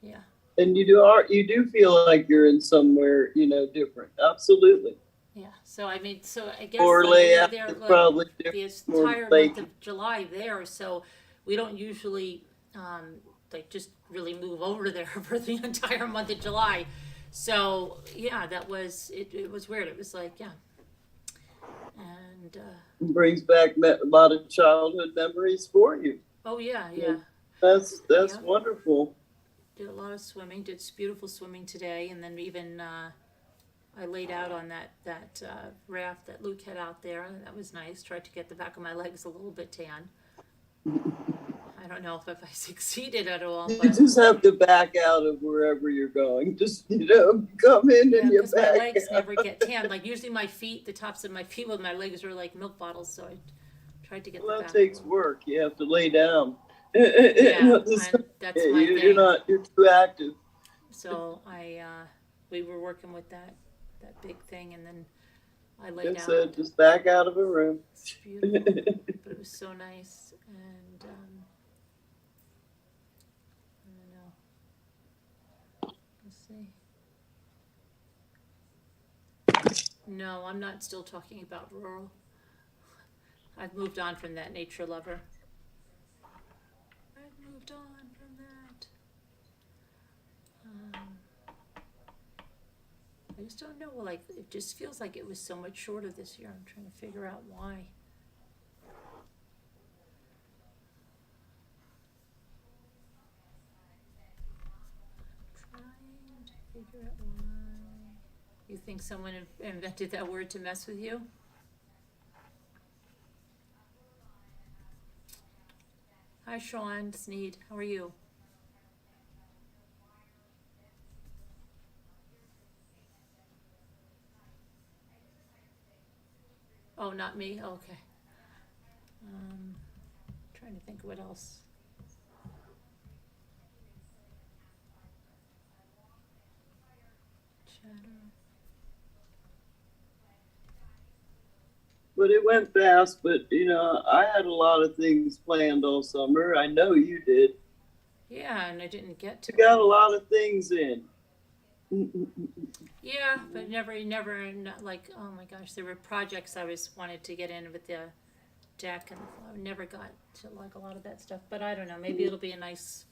Yeah. And you do feel like you're in somewhere, different. Absolutely. Yeah. So I mean, I guess Or like, layout there, is like, probably the different. entire month of July there, so we don't usually like just really move over there for the entire month of July. So yeah, that was it. It was weird. It was like and brings back a lot of childhood memories for you. oh yeah, yeah. That's Yeah. wonderful. Did a lot of swimming. Did beautiful swimming today, and then even I laid out on that raft that Luke had out there. That was nice. Tried to get the back of my legs a little bit tan. I don't know if I succeeded at all. You But just have to back out of wherever you're going. Just come in and you because back my legs out. never get tan. Like usually my feet, the tops of my feet with my legs are like milk bottles. So I tried to get Well, the that back. takes work. You have to lay down. Yeah, that's my thing. You're too active. So we were working with that big thing, and then I laid It out. said just back out of a room. It's beautiful, but it was so nice, and I don't know. Let's see. No, I'm not still talking about rural. I've moved on from that nature lover. I've moved on from that. I just don't know, like, it just feels like it was so much shorter this year. I'm trying to figure out why. Trying to figure out why. You think someone invented that word to mess with you? Hi, Sean Sneed. How are you? Oh, not me? Okay. Trying to think what else. Chatter. But it went fast. But I had a lot of things planned all summer. I know you did. Yeah, and I didn't get to. You got a lot of things in. Yeah, but never, like, oh my gosh, there were projects I wanted to get in with the deck, and I never got to like a lot of that stuff. But I don't know, maybe it'll be a nice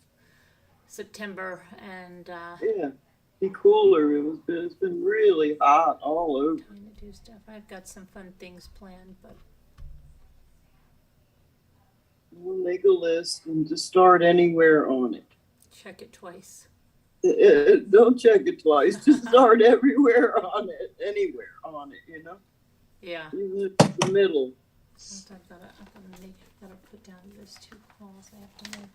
September, and Yeah, be cooler. It's been really hot all over. trying to do stuff. I've got some fun things planned, but We'll make a list and just start anywhere on it. check it twice. Don't check it twice. Just start everywhere on it, anywhere on it. Yeah. Even if it's the middle. I've gotta put down those 2 calls I have to make.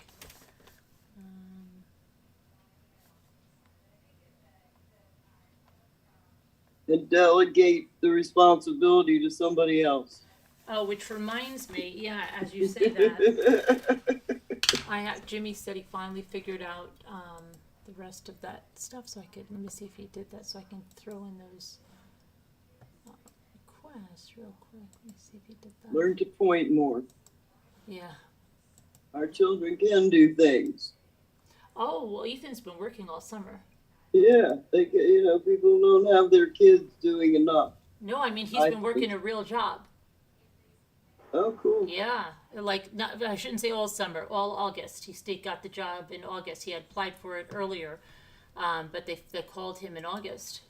And delegate the responsibility to somebody else. Oh, which reminds me, yeah, as you say that, Jimmy said he finally figured out the rest of that stuff, so let me see if he did that, so I can throw in those requests real quick. Let me see if he did that. Learn to point more. Yeah. Our children can do things. Oh, well, Ethan's been working all summer. Yeah, people don't have their kids doing enough. No, I mean, he's been working a real job. Oh, cool. Yeah, like, I shouldn't say all summer, all August. He got the job in August. He had applied for it earlier, but they called him in August.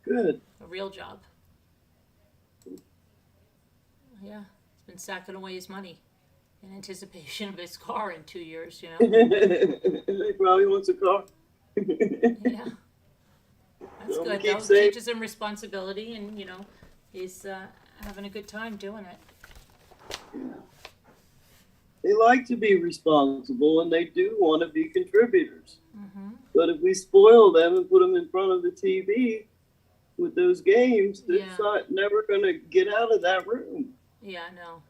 Good. A real job. Yeah, he's been sacking away his money in anticipation of his car in 2 years, He probably wants a car. Yeah. That's good, though. Teaches him responsibility, and, he's having a good time doing it. Yeah. They like to be responsible, and they do want to be contributors. Mm-hmm. But if we spoil them and put them in front of the TV with those games, they're never going to get out of that room. Yeah, no.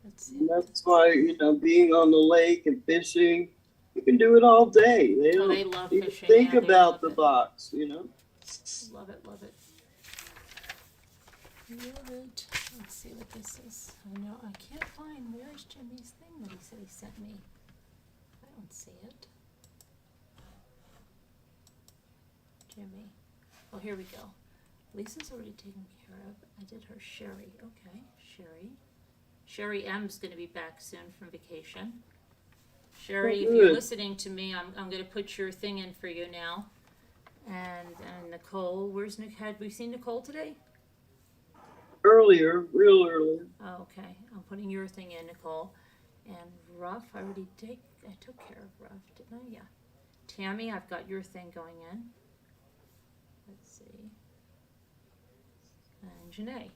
That's why, being on the lake and fishing, you can do it all day. They love fishing. Think about the box, Love it. Love it. Let's see what this is. I know I can't find, where's Jimmy's thing that he said he sent me? I don't see it. Jimmy. Oh, here we go. Lisa's already taken care of. I did her Sherry. Okay, Sherry. Sherry M's going to be back soon from vacation. Sherry, if you're listening to me, I'm going to put your thing in for you now. And Nicole, where's Nick? Had we seen Nicole today? Real earlier. Oh, okay. I'm putting your thing in, Nicole. And Ruff, I took care of Ruff, didn't I? Yeah. Tammy, I've got your thing going in. Let's see. And Janae.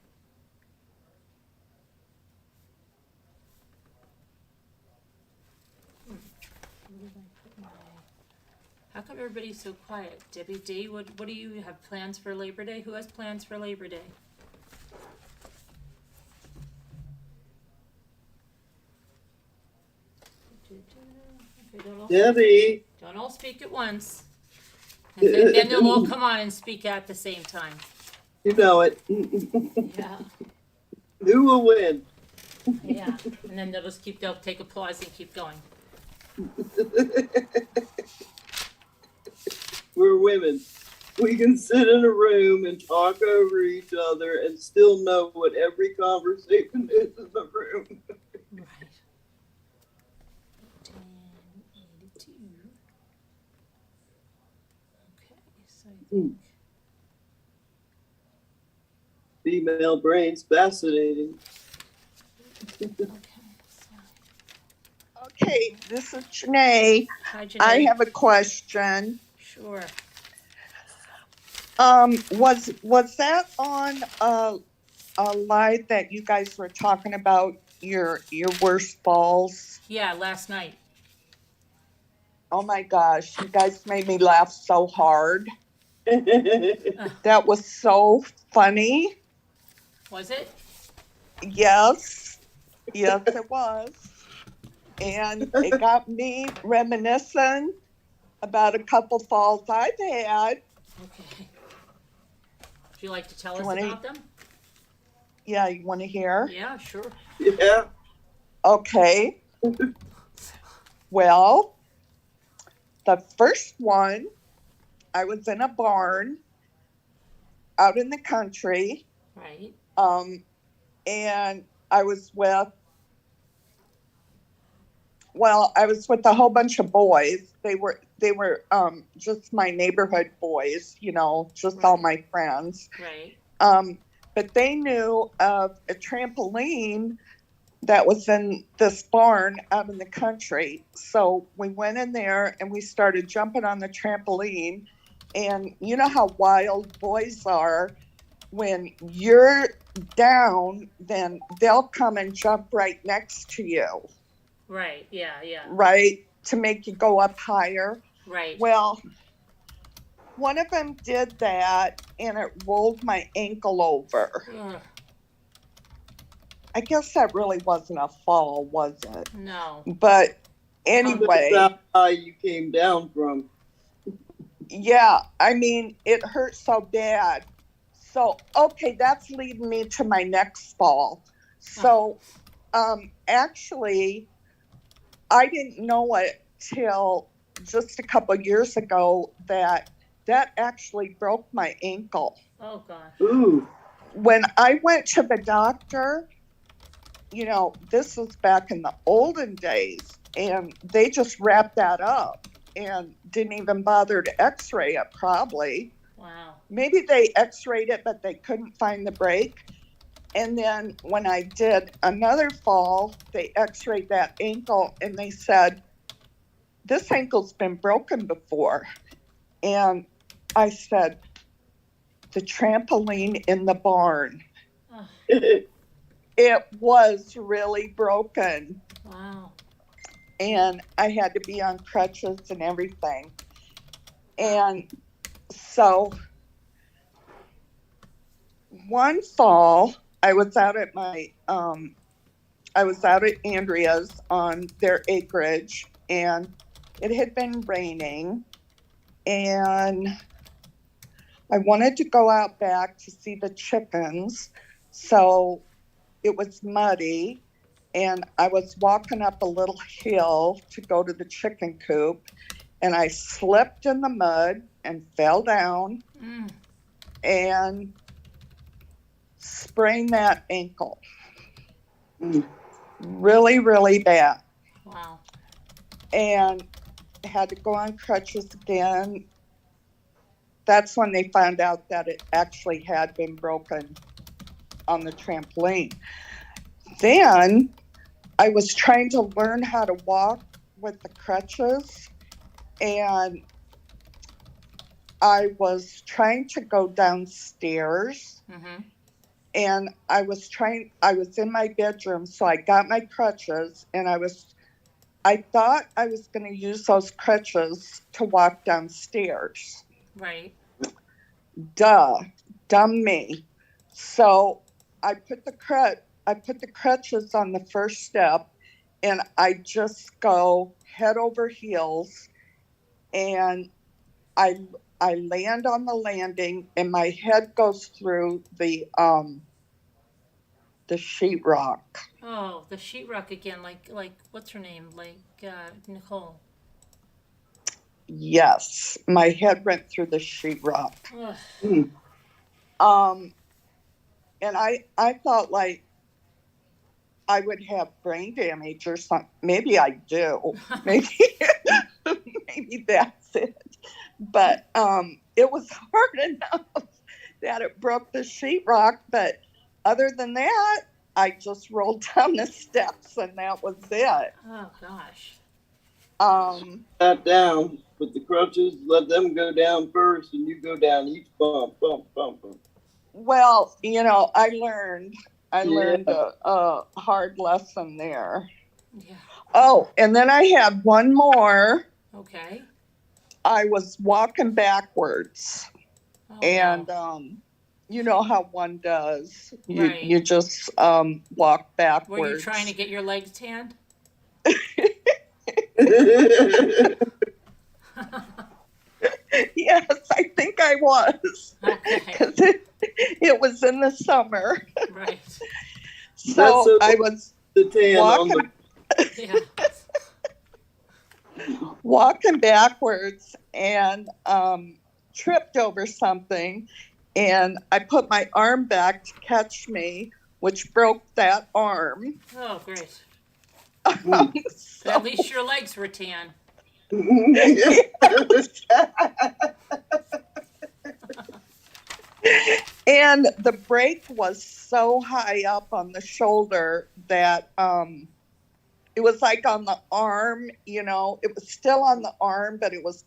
How come everybody's so quiet? Debbie D, what do you have plans for Labor Day? Who has plans for Labor Day? Debbie. Don't all speak at once. And then they'll all come on and speak at the same time. You know it. Yeah. Who will win? Yeah. And then they'll take applause and keep going. We're women. We can sit in a room and talk over each other and still know what every conversation is in the room. Right. 1082. Female brains fascinating. Okay, this is Janae. Hi, Janae. I have a question. Sure. Was that on a live that you guys were talking about your worst falls? Yeah, last night. Oh my gosh, you guys made me laugh so hard. That was so funny. Was it? Yes, it was. And it got me reminiscing about a couple falls I've had. Okay. Would you like to tell us about them? Yeah, you want to hear? Yeah, sure. Yeah. Okay. Well, the first one, I was in a barn out in the country. Right. And I was with a whole bunch of boys. They were just my neighborhood boys, just Right. all my friends. Right. But they knew of a trampoline that was in this barn out in the country. So we went in there and we started jumping on the trampoline. And you know how wild boys are. When you're down, then they'll come and jump right next to you. Right. Yeah. Yeah. Right? To make you go up higher. Right. Well, one of them did that and it rolled my ankle over. Ugh. I guess that really wasn't a fall, was it? No. But anyway. That's how high you came down from. Yeah, I mean, it hurt so bad. So, okay, that's leading me to my next fall. So, actually, I didn't know it till just a couple of years ago that actually broke my ankle. Oh, gosh. Ooh. When I went to the doctor, this was back in the olden days, and they just wrapped that up and didn't even bother to x-ray it, probably. Wow. Maybe they x-rayed it, but they couldn't find the break. And then when I did another fall, they x-rayed that ankle and they said, this ankle's been broken before. And I said, the trampoline in the barn. Oh. It was really broken. Wow. And I had to be on crutches and everything. And so one fall, I was out at Andrea's on their acreage, and it had been raining, and I wanted to go out back to see the chickens. So it was muddy, and I was walking up a little hill to go to the chicken coop, and I slipped in the mud and fell down and sprained that ankle. Really, really bad. Wow. And had to go on crutches again. That's when they found out that it actually had been broken on the trampoline. Then I was trying to learn how to walk with the crutches, and I was trying to go downstairs. Mm-hmm. And I was in my bedroom, so I got my crutches, and I thought I was going to use those crutches to walk downstairs. Right. Dumb me. So I put the crutches on the first step, and I just go head over heels, and I land on the landing, and my head goes through the sheetrock. Oh, the sheetrock again, like what's her name? Like Nicole. Yes, my head went through the sheetrock. And I thought like I would have brain damage or something. Maybe I do. Maybe that's it. but it was hard enough that it broke the sheetrock. But other than that, I just rolled down the steps, and that was it. Oh gosh. Sat down, put the crutches, let them go down first, and you go down each bump. Well, I learned a hard lesson there. Yeah. Oh, and then I had one more. Okay. I was walking backwards, and wow. you know how one does. Right. You just walk backwards. Were you trying to get your legs tanned? Yes, I think I was. Okay. Because it was in the summer. Right. So I was the tan walking, Yeah. walking backwards and tripped over something. And I put my arm back to catch me, which broke that arm. Oh, great. So, But at least your legs were tan. And the break was so high up on the shoulder that it was like on the arm, it was still on the arm, but it was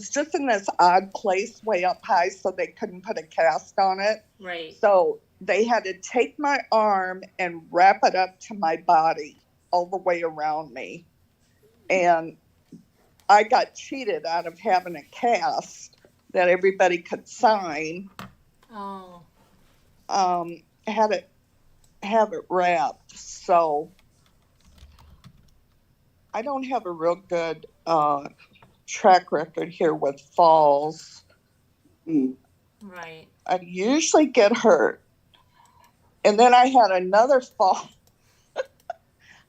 just in this odd place way up high, so they couldn't put a cast on it. Right. So they had to take my arm and wrap it up to my body all the way around me. And I got cheated out of having a cast that everybody could sign. Oh. Had it have it wrapped. So I don't have a real good track record here with falls. Right. I usually get hurt. And then I had another fall.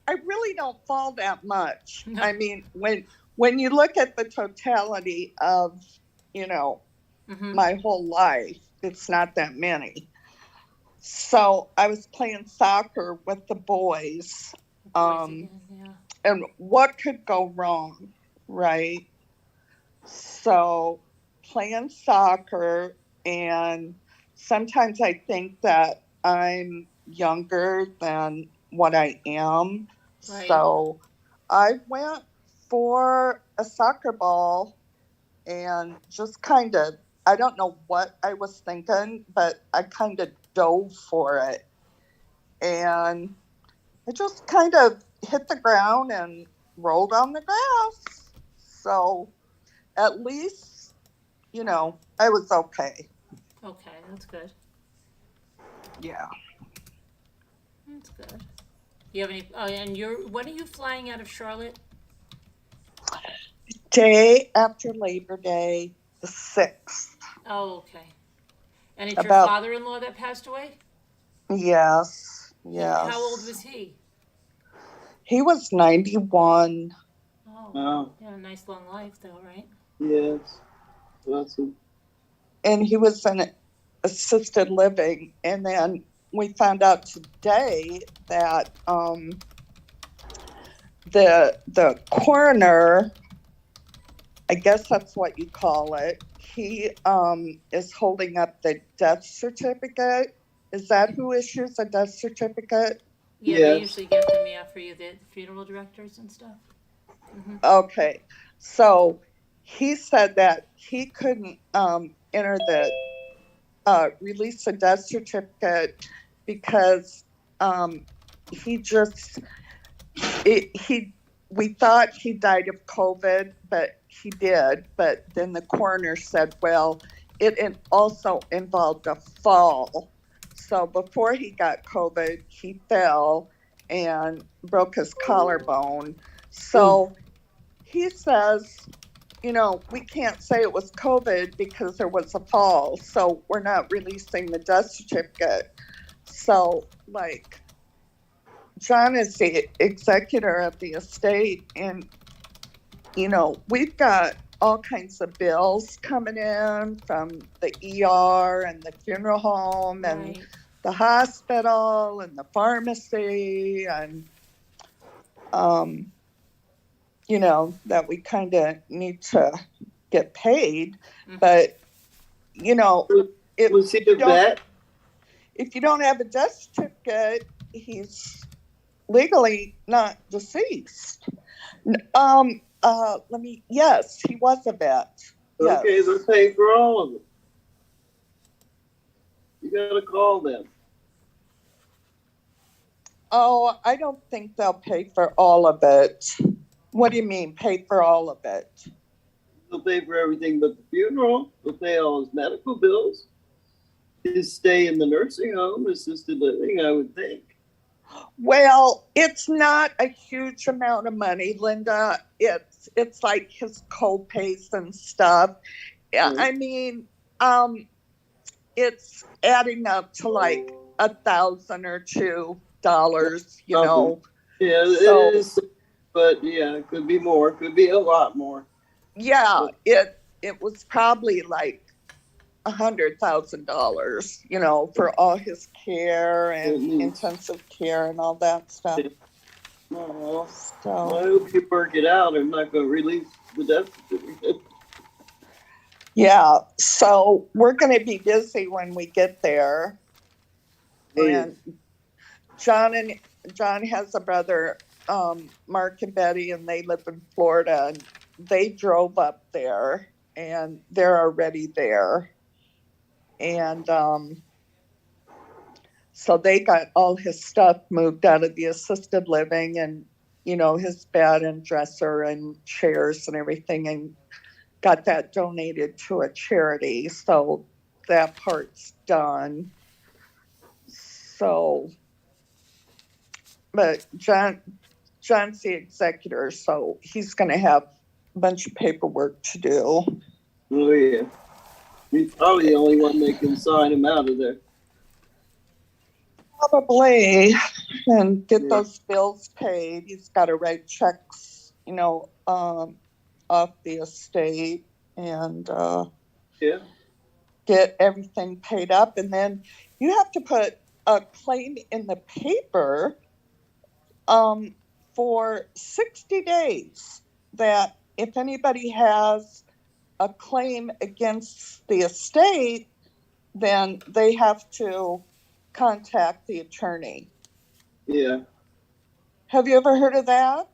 I really don't fall that much. No. I mean, when you look at the totality of, my whole life, it's not that many. So I was playing soccer with the boys. Yeah. And what could go wrong, right? So playing soccer, and sometimes I think that I'm younger than what I am. Right. So I went for a soccer ball and just kind of, I don't know what I was thinking, but I kind of dove for it. And it just kind of hit the ground and rolled on the grass. So at least, I was okay. Okay, that's good. Yeah. That's good. You have any? Oh, and when are you flying out of Charlotte? Day after Labor Day, the 6th. Oh, okay. And it's your father-in-law that passed away? Yes. How old was he? He was 91. Oh. Yeah, a nice long life though, right? Yes. Awesome. And he was in assisted living. And then we found out today that the coroner, I guess that's what you call it, he is holding up the death certificate. Is that who issues a death certificate? Yeah, they usually get them, for you, the funeral directors and stuff. Mm-hmm. Okay. So he said that he couldn't enter the release a death certificate because we thought he died of COVID, but he did. But then the coroner said, well, it also involved a fall. So before he got COVID, he fell and broke his collarbone. So he says, we can't say it was COVID because there was a fall. So we're not releasing the death certificate. So, John is the executor of the estate, and, we've got all kinds of bills coming in from the ER and the funeral home and the hospital and the pharmacy, and, that we kind of need to get paid, but you know, Was he a vet? if you don't have a death certificate, he's legally not deceased. Yes, he was a vet. Yes. Okay, they're paying for all of it. You gotta call them. Oh, I don't think they'll pay for all of it. What do you mean, pay for all of it? They'll pay for everything but the funeral. They'll pay all his medical bills. His stay in the nursing home, assisted living, I would think. Well, it's not a huge amount of money, Linda. It's like his co-pays and stuff. Yeah, Right. I mean, it's adding up to like $1,000 or $2, you know. Yeah, So- it is, but yeah, it could be more. Could be a lot more. Yeah, it was probably like $100,000, you know, for all his care and Mhm. intensive care and all that stuff. Oh, So. I hope you work it out. I'm not going to release the death certificate. Yeah, so we're going to be busy when we get there. Oh, yeah. And John has a brother, Mark and Betty, and they live in Florida. And they drove up there, and they're already there. And so they got all his stuff moved out of the assisted living, and you know, his bed and dresser and chairs and everything, and got that donated to a charity. So that part's done. So, but John's the executor, so he's going to have a bunch of paperwork to do. Oh, yeah. He's probably the only one that can sign him out of there. Probably, and get Yeah. those bills paid. He's got to write checks, you know, off the estate and Yeah. get everything paid up. And then you have to put a claim in the paper for 60 days that if anybody has a claim against the estate, then they have to contact the attorney. Yeah. Have you ever heard of that?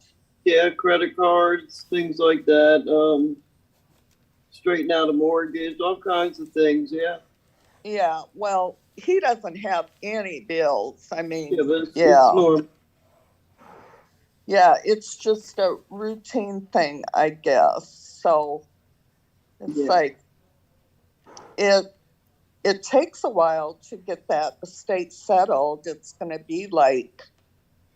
Yeah, credit cards, things like that. Straighten out a mortgage, all kinds of things. Yeah. Yeah, well, he doesn't have any bills. I mean, Yeah, but it's yeah. normal. Yeah, it's just a routine thing, I guess. So it's Yeah. like it takes a while to get that estate settled. It's going to be like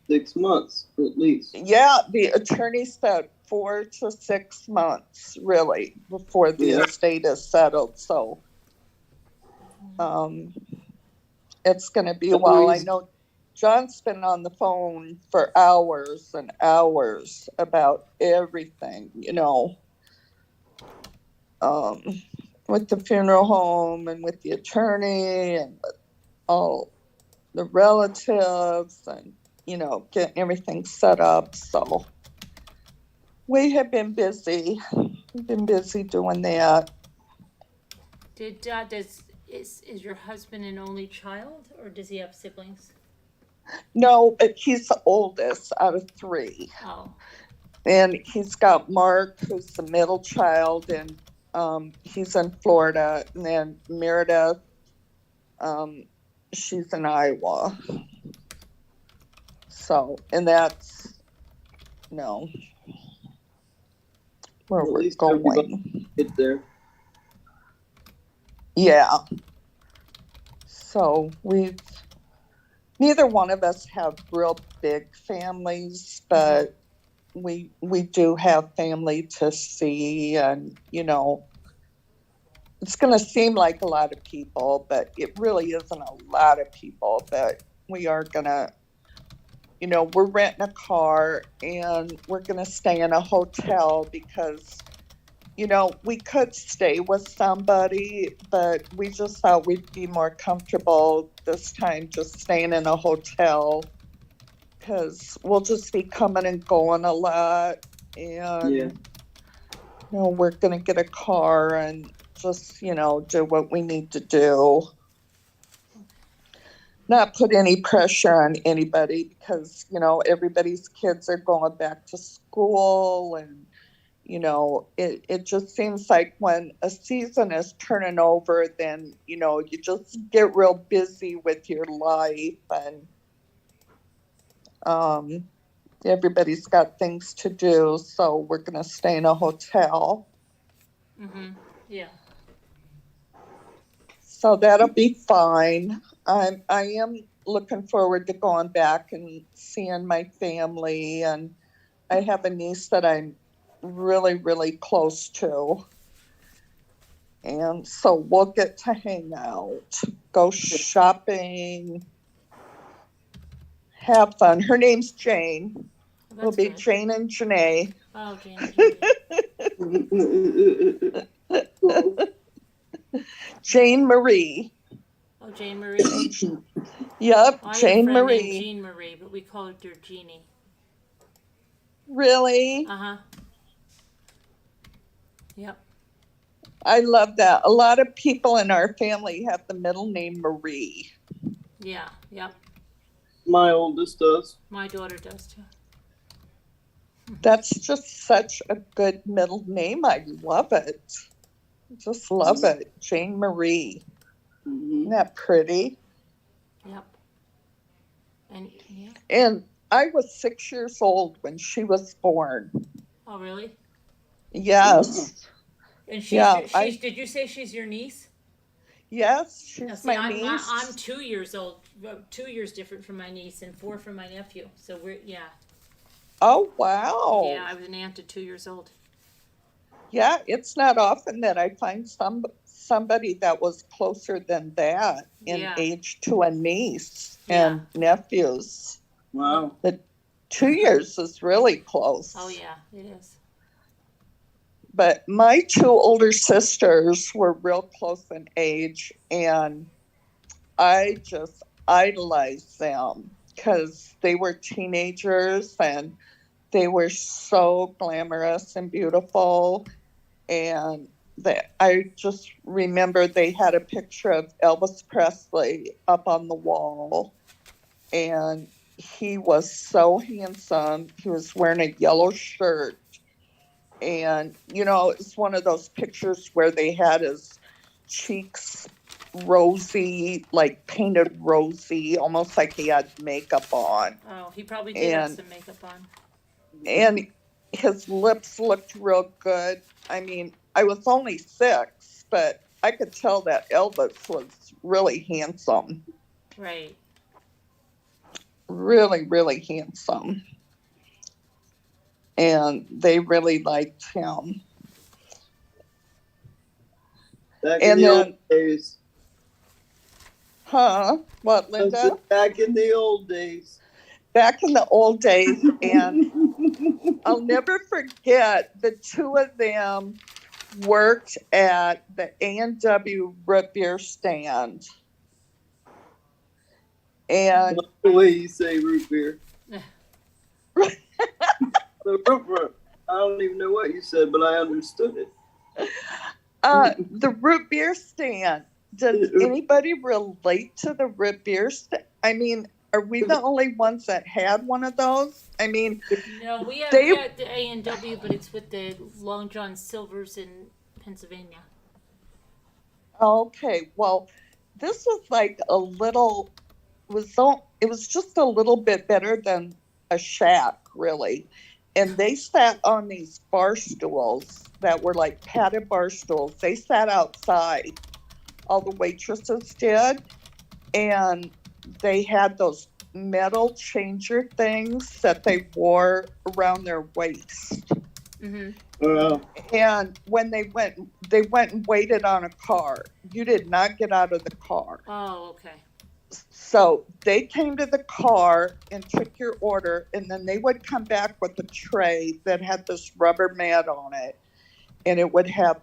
6 months at least. Yeah, the attorney said 4 to 6 months, really, before the Yeah. estate is settled. So it's going to be a while. I know John's been on the phone for hours and hours about everything, you know, with the funeral home and with the attorney and with all the relatives and, you know, getting everything set up. So we have been busy. We've been busy doing that. Is your husband an only child, or does he have siblings? No, but he's the oldest out of 3. Oh, And he's got Mark, who's the middle child, and he's in Florida. And then Meredith, she's in Iowa. So, and that's, no, where At we're least going. everybody get there. Yeah. So neither one of us have real big families, but we do have family to see, and you know, it's going to seem like a lot of people, but it really isn't a lot of people. But we are going to, you know, we're renting a car and we're going to stay in a hotel because, you know, we could stay with somebody, but we just thought we'd be more comfortable this time just staying in a hotel because we'll just be coming and going a lot. And Yeah. we're going to get a car and just, do what we need to do. Not put any pressure on anybody because, everybody's kids are going back to school and, it just seems like when a season is turning over, then, you just get real busy with your life and everybody's got things to do. So we're going to stay in a hotel. Mm-hmm. Yeah. So that'll be fine. I am looking forward to going back and seeing my family, and I have a niece that I'm really, really close to. And so we'll get to hang out, go shopping, have fun. Her name's Jane. Well, It'll that's be good. Jane and Janae. Oh, Jane. Jane. Jane Marie. Oh, Jane Marie. Yep, I had a Jane friend named Marie. Jean Marie, but we called her Jeannie. Really? Uh-huh. Yep. I love that. A lot of people in our family have the middle name Marie. Yeah, yep. My oldest does. My daughter does too. That's just such a good middle name. I love it. Just love it. Jane Marie. Isn't that pretty? Yep. And yeah. And I was 6 years old when she was born. Oh, really? Yes. And she's, Yeah, did you say she's your niece? Yes, Now, she's see, my niece. I'm 2 years old, 2 years different from my niece, and 4 from my nephew. So yeah. Oh, wow. Yeah, I was an aunt at 2 years old. Yeah, it's not often that I find somebody that was closer than that in age to a niece and nephews. Wow. The 2 years is really close. Oh, yeah, it is. But my 2 older sisters were real close in age, and I just idolized them because they were teenagers and they were so glamorous and beautiful. And I just remember they had a picture of Elvis Presley up on the wall, and he was so handsome. He was wearing a yellow shirt. And, it's one of those pictures where they had his cheeks rosy, like painted rosy, almost like he had makeup on. Oh, he probably did have some makeup on. And his lips looked real good. I mean, I was only 6, but I could tell that Elvis was really handsome. Right. Really, really handsome. And they really liked him. Back in the old days. Huh? What, Linda? Back in the old days. Back in the old days. And I'll never forget the 2 of them worked at the A&W root beer stand. And That's the way you say root beer. I don't even know what you said, but I understood it. The root beer stand. Does anybody relate to the root beer stand? I mean, are we the only ones that had one of those? I mean, no, we have the A&W, but it's with the Long John Silver's in Pennsylvania. Okay, well, this was like a little. It was just a little bit better than a shack, really. And they sat on these bar stools that were like padded bar stools. They sat outside. All the waitresses did. And they had those metal changer things that they wore around their waist. Mm-hmm. And when they went and waited on a car. You did not get out of the car. Oh, okay. So they came to the car and took your order, and then they would come back with a tray that had this rubber mat on it, and it would have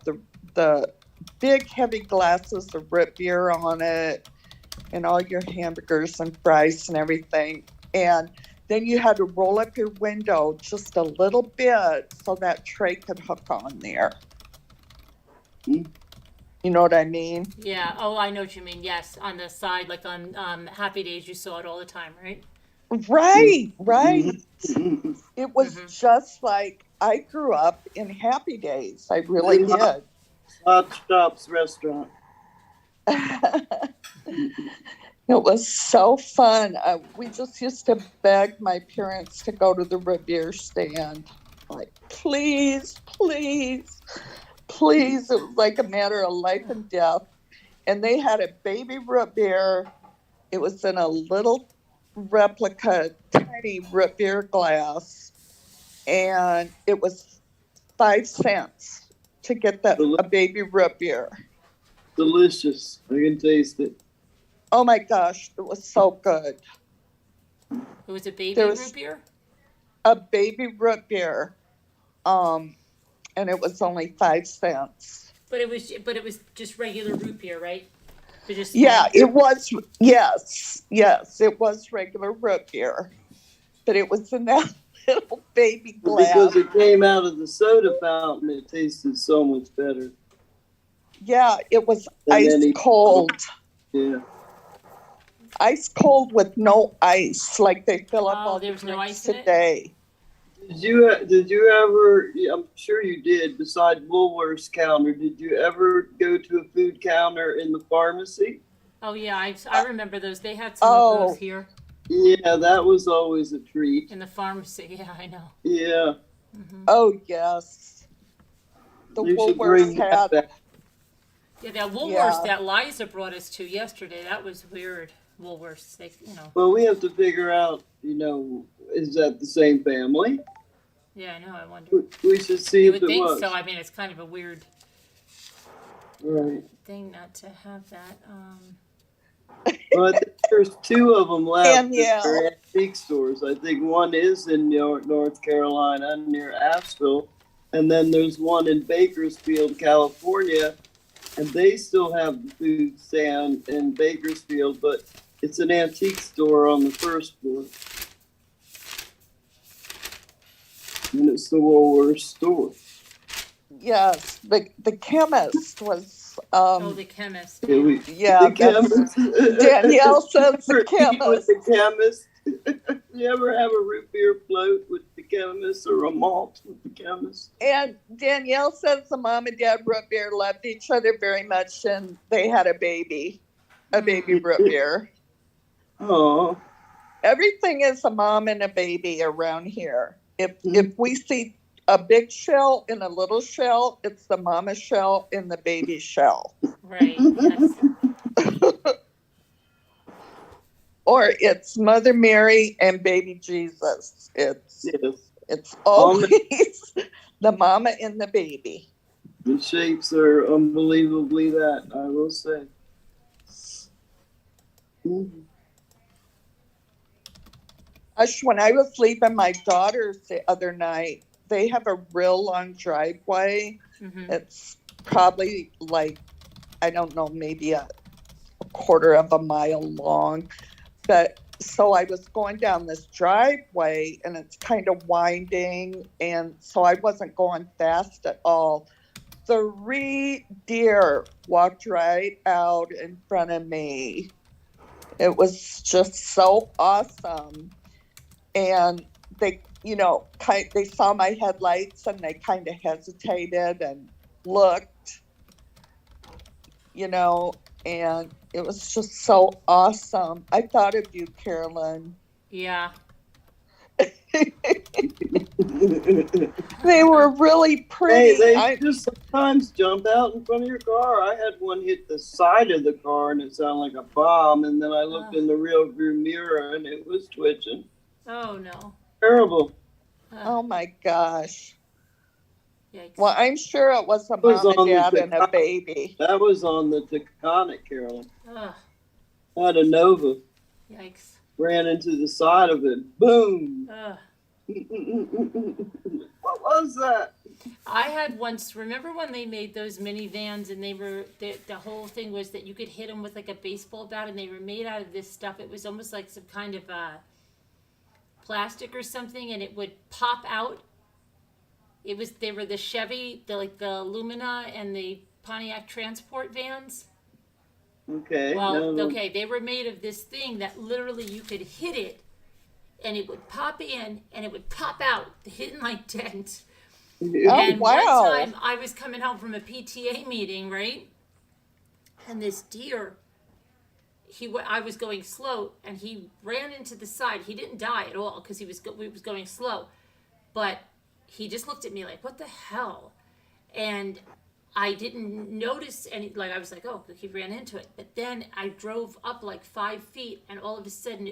the big heavy glasses of root beer on it, and all your hamburgers and fries and everything. And Then you had to roll up your window just a little bit so that tray could hook on there. Mm. You know what I mean? Yeah. Oh, I know what you mean. Yes, on the side, like on Happy Days, you saw it all the time, right? Right, right. Mm-hmm. It was just like I grew up in Happy Days. I really did. Hot Shops restaurant. It was so fun. We just used to beg my parents to go to the root beer stand. Like, please, please, please. It was like a matter of life and death. And they had a baby root beer. It was in a little replica, tiny root beer glass. And it was 5 cents to get a baby root beer. Delicious. I can taste it. Oh my gosh, it was so good. It was a baby root beer? A baby root beer. And it was only 5 cents. But it was just regular root beer, right? Yeah, it was. Yes, it was regular root beer, but it was in that little baby glass. Because it came out of the soda fountain, it tasted so much better. Yeah, it was ice cold. Yeah. Ice cold with no ice, like they fill up all the drinks no ice today. Did you ever, I'm sure you did, besides Woolworth's counter, did you ever go to a food counter in the pharmacy? Oh, yeah, I remember those. They had some of those here. Yeah, that was always a treat. In the pharmacy, yeah, I know. Yeah. Mm-hmm. Oh, yes. The Woolworths had it. Yeah, that Woolworths that Liza brought us to yesterday, that was weird. Woolworths, Well, we have to figure out, is that the same family? Yeah, I know. I wonder. We should see if it was. You would think so. I mean, it's kind of a weird thing not to have that. Well, I think there's 2 of them left. Danielle. Antique stores. I think one is in North Carolina near Asheville, and then there's one in Bakersfield, California, and they still have the food stand in Bakersfield, but it's an antique store on the first floor. And it's the Woolworths store. Yes, the chemist was. The chemist. The chemist. Danielle says the chemist. With the chemist. You ever have a root beer float with the chemist or a malt with the chemist? And Danielle says the mom and dad root beer loved each other very much, and they had a baby root beer. Oh. Everything is a mom and a baby around here. If we see a big shell and a little shell, it's the mama shell and the baby shell. Right. Yes. Or it's Mother Mary and baby Jesus. It's always the mama and the baby. The shapes are unbelievably that, I will say. Mm-hmm. When I was leaving my daughters the other night, they have a real long driveway. Mm-hmm. It's probably like, I don't know, maybe a quarter of a mile long. But so I was going down this driveway and it's kind of winding. And so I wasn't going fast at all. 3 deer walked right out in front of me. It was just so awesome. And they, they saw my headlights and they kind of hesitated and looked, and it was just so awesome. I thought of you, Carolyn. Yeah. They were really pretty. Hey, they just sometimes jump out in front of your car. I had one hit the side of the car and it sounded like a bomb. And then I looked in the rear view mirror and it was twitching. Oh, no. Terrible. Oh, my gosh. Yikes. Well, I'm sure it was a mom and dad and a baby. That was on the Taconic, Carolyn. I had a Nova. Yikes. Ran into the side of it. Boom. What was that? I had once, remember when they made those minivans and the whole thing was that you could hit them with like a baseball bat and they were made out of this stuff. It was almost like some kind of plastic or something, and it would pop out. They were the Chevy, the Lumina and the Pontiac Transport vans. Okay. Well, no. okay, they were made of this thing that literally you could hit it, and it would pop in, and it would pop out, hitting like dent. Oh, And wow. one time I was coming home from a PTA meeting, right? And this deer, I was going slow, and he ran into the side. He didn't die at all because we was going slow, but he just looked at me like, "What the hell?" And I didn't notice any. Like I was like, "Oh, he ran into it." But then I drove up like 5 feet, and all of a sudden,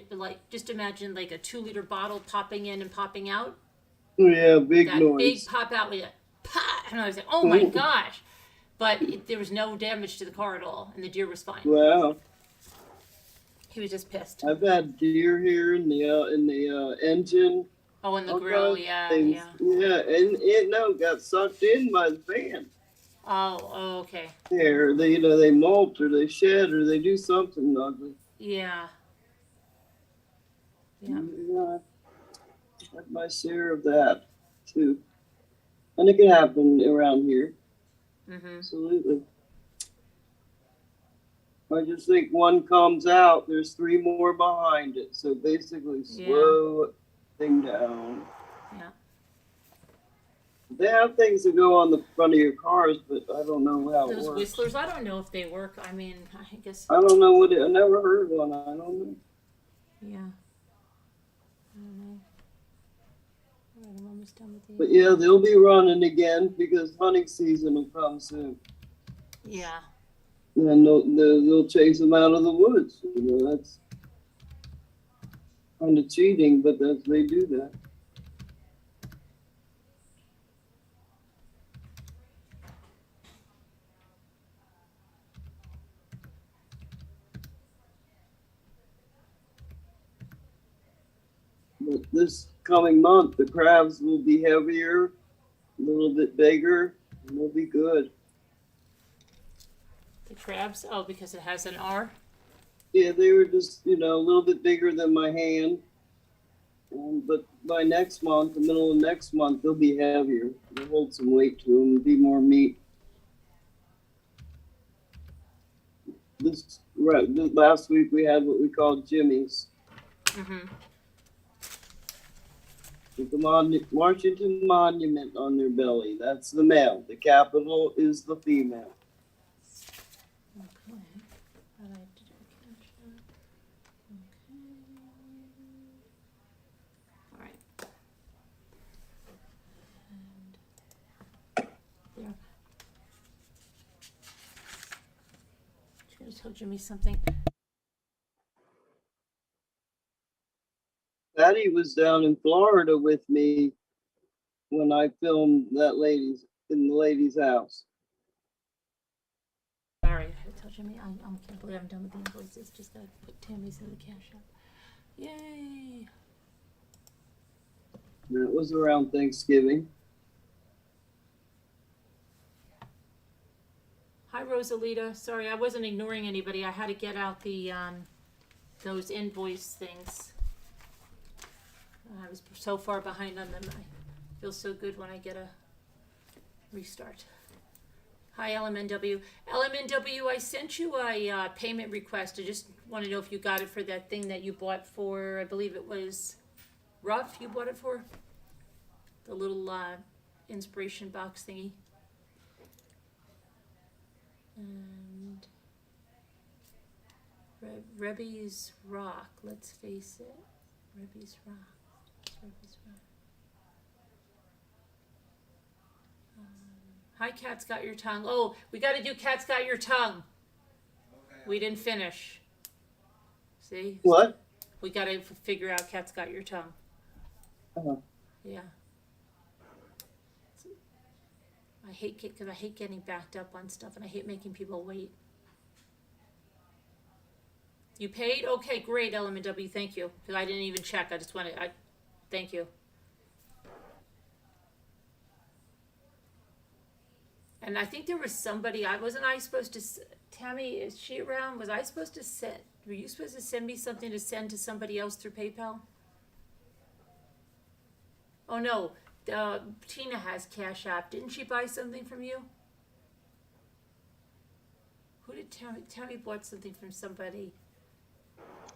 just imagine like a 2-liter bottle popping in and popping out. Yeah, big That noise. big pop out with a pop, and I was like, "Oh my gosh!" But there was no damage to the car at all, and the deer was fine. Wow. He was just pissed. I've had deer here in the engine. Oh, in the all grill, kinds of yeah, things. yeah. Yeah, and it got sucked in by the fan. Oh, okay. There, they molt or they shed or they do something ugly. Yeah. Yeah. Yeah, I've had my share of that too, and it can happen around here. Mhm. Absolutely. I just think one comes out, there's 3 more behind it. So basically, slow thing down. Yeah. They have things that go on the front of your cars, but I don't know how it Those works. whistlers, I don't know if they work. I mean, I guess. I don't know I never heard one. I don't know. Yeah. I don't know. All right, I'm almost done with But yeah, they'll be running again because hunting season will come soon. Yeah. And they'll chase them out of the woods. That's kind of cheating, but they do that. But this coming month, the crabs will be heavier, a little bit bigger, and they'll be good. The crabs? Oh, because it has an R? Yeah, they were just, a little bit bigger than my hand. But by next month, the middle of next month, they'll be heavier. They'll hold some weight to them, be more meat. This last week we had what we called jimmies. Mm-hmm. With the Washington Monument on their belly. That's the male. The capital is the female. Okay. I like to do a caption. Okay. All right. And there. She's gonna tell Jimmy something. Patty was down in Florida with me when I filmed in the lady's house. Sorry, I told Jimmy I can't believe I'm done with the invoices. Just gotta put Tammy's in the cash app. Yay! That was around Thanksgiving. Hi, Rosalita. Sorry, I wasn't ignoring anybody. I had to get out the those invoice things. I was so far behind on them. I feel so good when I get a restart. Hi, LMNW. LMNW, I sent you a payment request. I just want to know if you got it for that thing that you bought for, I believe it was Ruff you bought it for? The little inspiration box thingy. And Rebby's Rock, let's face it. Rebby's Rock. Rebby's Rock. Hi, Cat's Got Your Tongue. Oh, we got to do Cat's Got Your Tongue. Okay. We didn't finish. See? What? We got to figure out Cat's Got Your Tongue. Uh-huh. Yeah. I hate getting backed up on stuff, and I hate making people wait. You paid? Okay, great, LMW. Thank you. Because I didn't even check. I just wanted. Thank you. And I think there was somebody. Wasn't I supposed to? Tammy, is she around? Was I supposed to send? Were you supposed to send me something to send to somebody else through PayPal? Oh no, Tina has Cash App. Didn't she buy something from you? Who did Tammy bought something from somebody,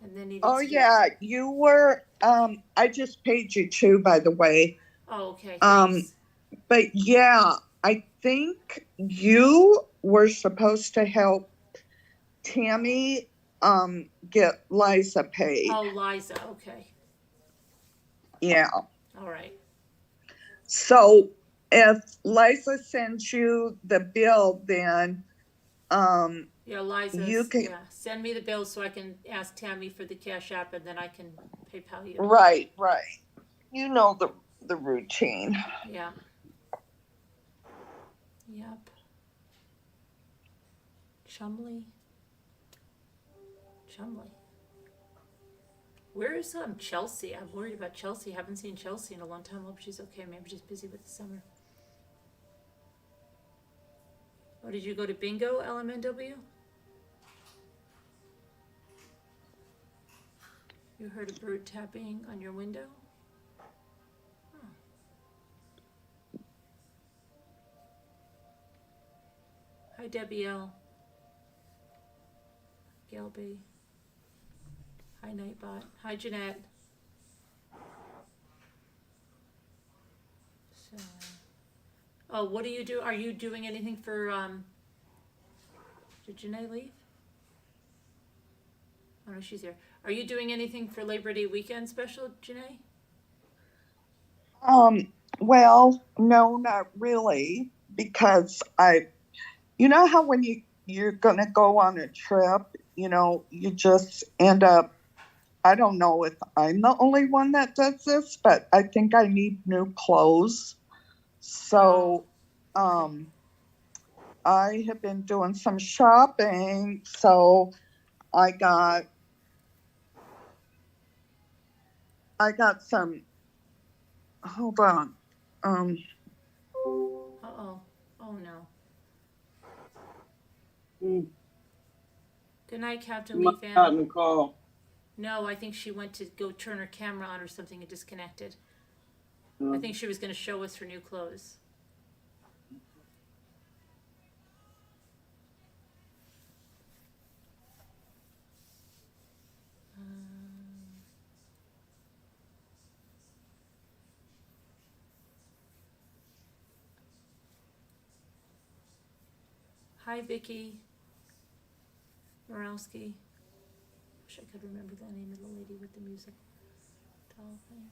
and then needed. Oh yeah, you were. I just paid you too, by the way. Oh, okay. Thanks. But yeah, I think you were supposed to help Tammy get Liza paid. Oh, Liza. Okay. Yeah. All right. So if Liza sends you the bill, then yeah, Liza, you can send me the bill so I can ask Tammy for the Cash App, and then I can PayPal you. Right. You know the routine. Yeah. Yep. Chumley. Where is Chelsea? I'm worried about Chelsea. Haven't seen Chelsea in a long time. Hope she's okay. Maybe she's busy with the summer. Oh, did you go to bingo, LMNW? You heard a bird tapping on your window? Oh. Hi, Debbie L. Gail B. Hi, Nightbot. Hi, Jeanette. So, oh, what do you do? Are you doing anything for, did Jeanette leave? Oh, no, she's here. Are you doing anything for Labor Day weekend special, Jeanette? Well, no, not really, because you know how when you're going to go on a trip, you just end up, I don't know if I'm the only one that does this, but I think I need new clothes. So, I have been doing some shopping, so I got some, hold on. Uh-oh. Oh, no. Good night, Captain Lee Fan. No, I think she went to go turn her camera on or something and disconnected. I think she was going to show us her new clothes. Hi, Vicky Morowski. Wish I could remember the name of the lady with the music doll thing.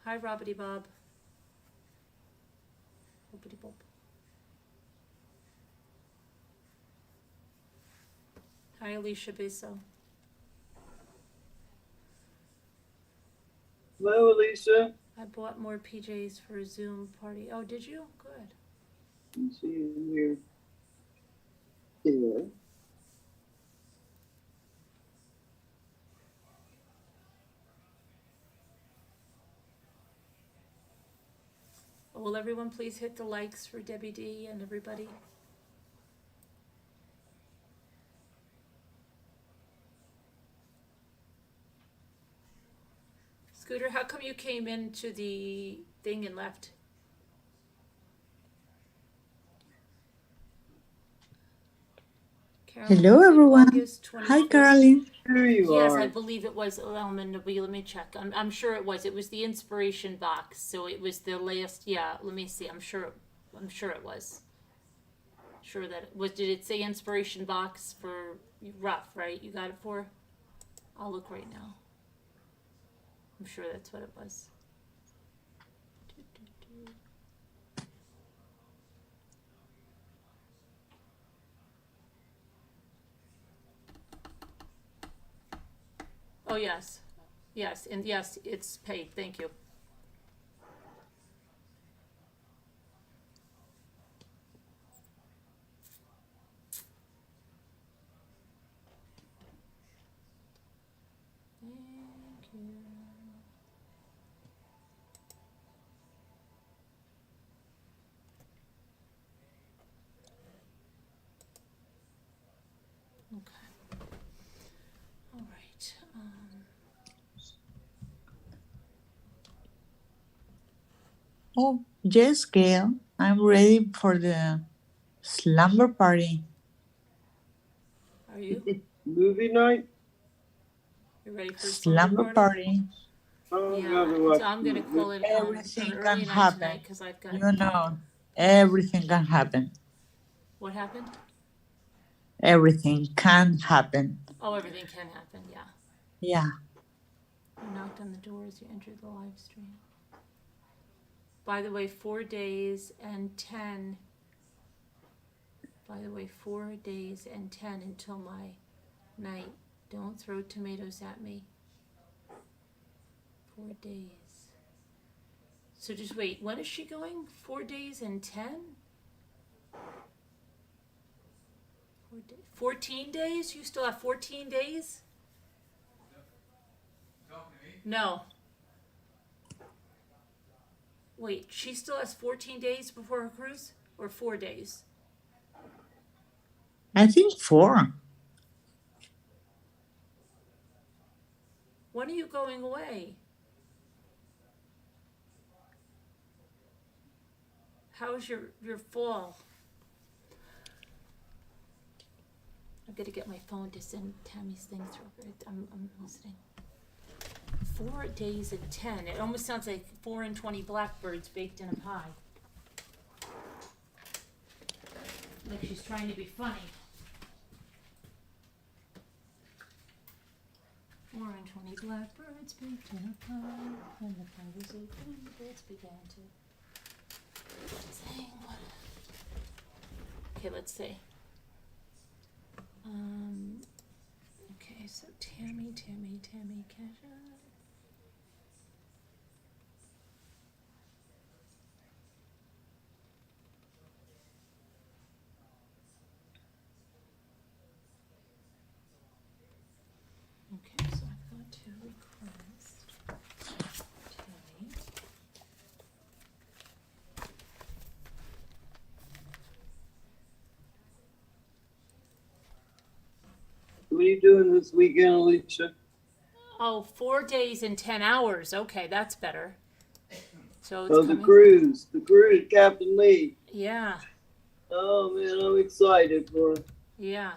Hi, Robbery Bob. Bobbity Bob. Hi, Alicia Beso. Hello, Alicia. I bought more PJs for a Zoom party. Oh, did you? Good. Let's see in here. Yeah. Will everyone please hit the likes for Debbie D and everybody? Scooter, how come you came into the thing and left? Hello, everyone. Hi, Caroline. Here you yes, are. I believe it was LMNW. Let me check. I'm sure it was. It was the inspiration box. So it was the last. Yeah, let me see. I'm sure it was. Sure that it was. Did it say inspiration box for rough? Right? You got it for? I'll look right now. I'm sure that's what it was. Oh, yes. Yes, and yes, it's paid. Thank you. Thank you. Okay. All right. Oh, yes, Gail. I'm ready for the slumber party. Are you? Movie night? You ready for a Slumber party. Oh, Yeah, God, watch so I'm gonna TV. call it an Everything can early night happen. tonight because I've got. You know, everything can happen. What happened? Everything can happen. Oh, everything can happen. Yeah. Yeah. You knocked on the door as you entered the live stream. By the way, 4 days and 10. By the way, 4 days and 10 until my night. Don't throw tomatoes at me. 4 days. So just wait. When is she going? 4 days and 10? 14 days? You still have 14 days? No. Wait, she still has 14 days before her cruise? Or 4 days? I think 4. When are you going away? How's your fall? I'm gonna get my phone to send Tammy's things through. I'm listening. 4 days and 10. It almost sounds like 4 and 20 blackbirds baked in a pie. Like she's trying to be funny. 4 and 20 blackbirds baked in a pie. When the pie was open, the birds began to sing. Okay, let's see. Okay, so Tammy, Kesha. Okay, so I've got to request Tammy. What are you doing this weekend, Alicia? Oh, 4 days and 10 hours. Okay, that's better. So it's Oh, coming. the cruise, Captain Lee. Yeah, Oh, man, I'm excited for it. yeah.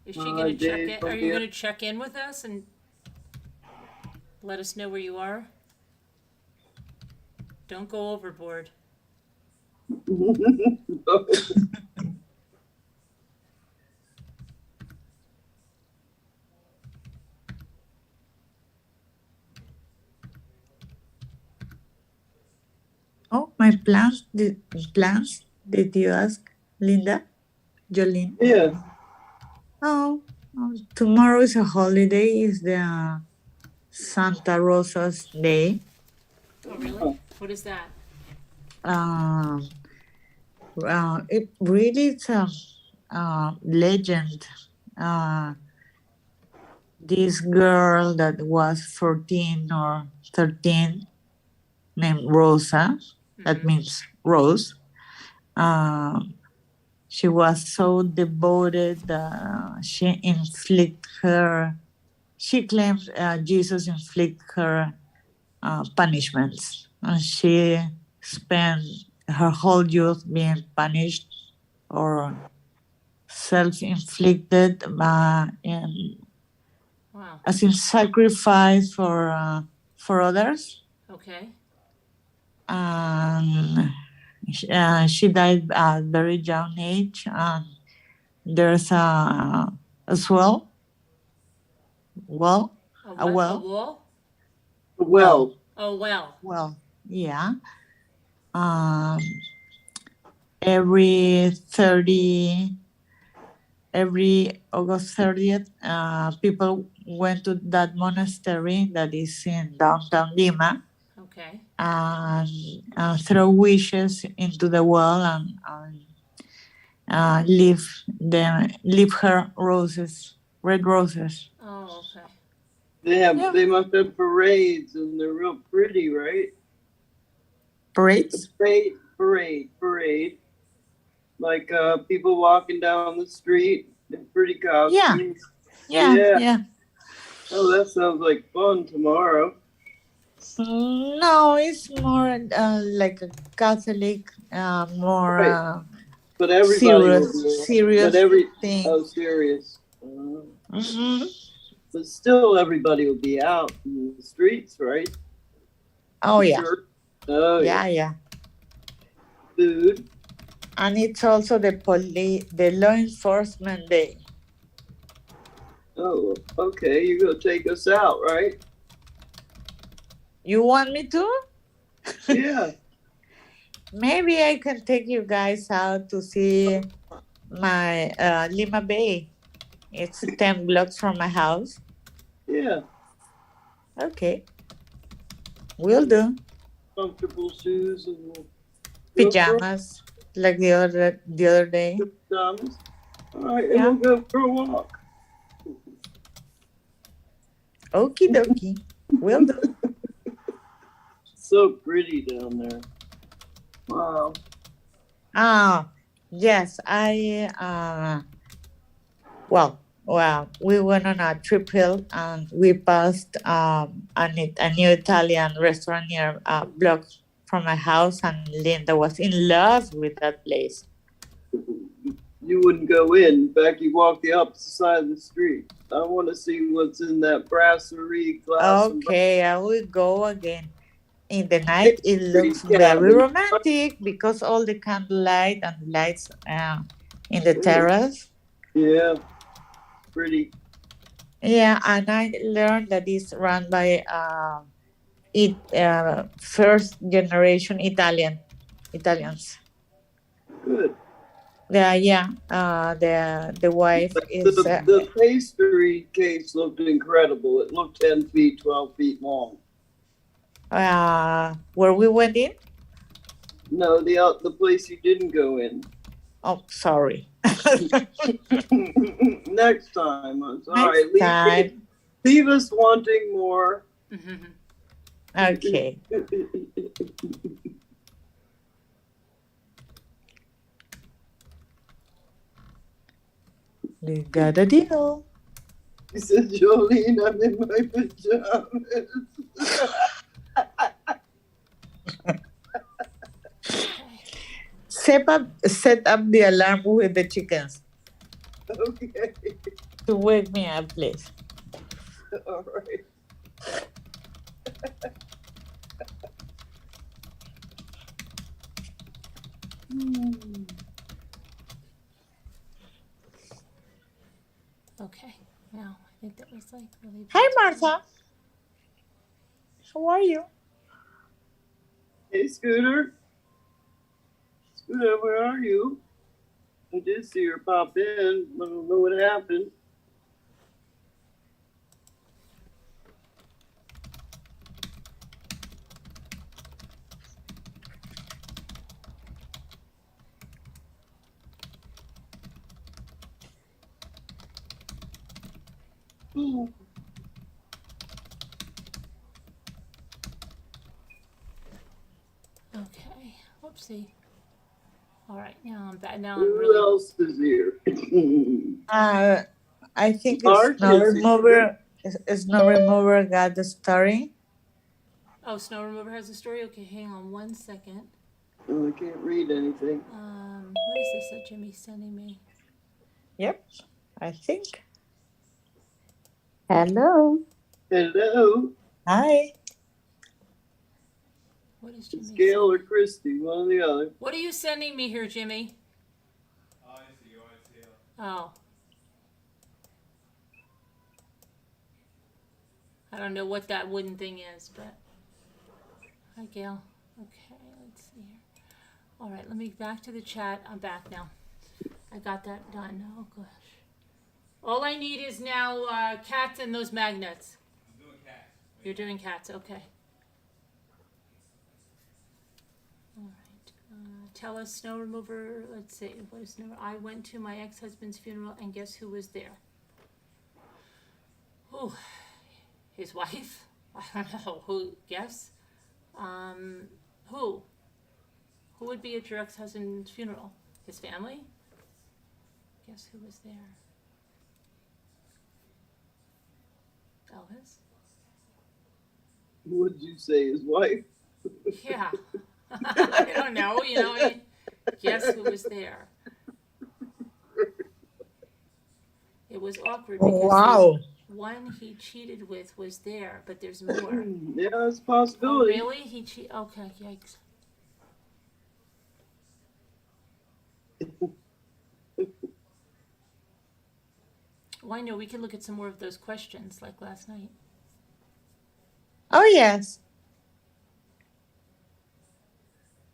Is she gonna check in? Are you gonna check in with us and let us know where you are? Don't go overboard. Oh, my plans. Plans? Did you ask, Linda? Jolene? Yeah. Oh, tomorrow is a holiday. It's the Santa Rosa's Day. Oh, really? What is that? It really is a legend. This girl that was 14 or 13, named Rosa, that means Rose. She was so devoted. She claims Jesus inflicted her punishments. And she spent her whole youth being punished or self-inflicted Wow. as in sacrifice for others. Okay. And she died at a very young age. And there's a well. A wall? Well. Oh, well. Well, yeah. Every August 30th, people went to that monastery that is in downtown Lima. Okay. And throw wishes into the well and leave her roses, red roses. Oh, okay. They must have parades, and they're real pretty, right? Parades? Parade. Like people walking down the street in pretty costumes. Yeah. Oh, that sounds like fun tomorrow. No, it's more like a Catholic, more Right. But everybody will be out. serious thing. Oh, serious. Mhm. But still, everybody will be out in the streets, right? Oh yeah, Sure. Oh yeah. Food. And it's also the law enforcement day. Oh, okay. You're gonna take us out, right? You want me to? Yeah. Maybe I can take you guys out to see my Lima Bay. It's 10 blocks from my house. Yeah. Okay. Will do. Comfortable shoes and Pajamas, like the other day. pajamas. All right, Yeah. and we'll go for a walk. Okie dokie. Will do. So pretty down there. Wow. Yes, we went on a trip hill and we passed a new Italian restaurant near a block from my house, and Linda was in love with that place. You wouldn't go in. In fact, you walk the opposite side of the street. I want to see what's in that brasserie glass. Okay, I will go again. In the night, it looks very romantic because all the candlelight and lights in the terrace. Yeah, pretty. Yeah, and I learned that it's run by first generation Italians. Good. The wife is The pastry case looked incredible. It looked 10 feet, 12 feet long. where we went in. No, the place you didn't go in. Oh, sorry. Next time. All Next right. time. Leave us wanting more. Okay. You got a deal. He said, Jolene, I'm in my pajamas. Set up the alarm with the chickens Okay. to wake me up, please. All right. Okay. Now, I think that was like really. Hi, Martha. How are you? Hey, Scooter. Scooter, where are you? I did see her pop in. I don't know what happened. Ooh. Okay. Whoopsie. All right. Now I'm back. Now I'm Who really. else is here? I think Art Snow is- Remover. Snow Remover got the story. Oh, Snow Remover has a story. Okay, hang on 1 second. Oh, I can't read anything. What is this that Jimmy's sending me? Yep, I think. Hello. Hello. Hi. What is Jimmy? It's Gail or Christy, one or the other. What are you sending me here, Jimmy? Oh. I don't know what that wooden thing is, but. Hi, Gail. Okay, let's see here. All right, let me back to the chat. I'm back now. I got that done. Oh, gosh. All I need is now cats and those magnets. I'm doing cats. You're doing cats, okay. All right. Tell us, Snow Remover. Let's see. What is snow? I went to my ex-husband's funeral, and guess who was there? Oh, his wife? I don't know. Who? Guess? Who? Who would be at your ex-husband's funeral? His family? Guess who was there? Elvis? Would you say his wife? Yeah. I don't know, you know, I mean, guess who was there? It was awkward because Wow. the one he cheated with was there, but there's more. Yeah, it's a Oh, possibility. really? He cheated? Okay, yikes. Well, I know we can look at some more of those questions like last night. Oh, yes.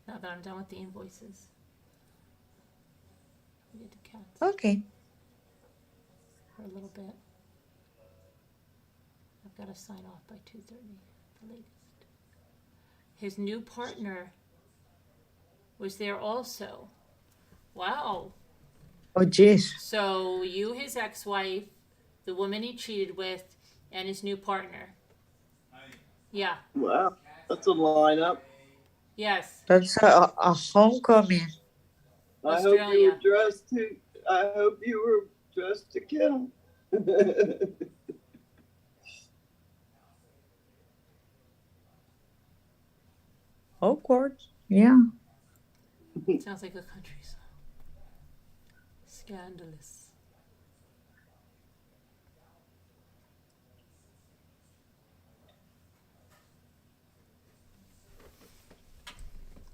Now that I'm done with the invoices. We did the cats Okay. for a little bit. I've got to sign off by 2:30, the latest. His new partner was there also. Wow. Oh, jeez. So you, his ex-wife, the woman he cheated with, and his new partner. Yeah. Wow, that's a lineup. Yes. That's a homecoming. I hope you Australia. were dressed to. I hope you were dressed to kill. Awkward. Yeah. Sounds like a country song. Scandalous.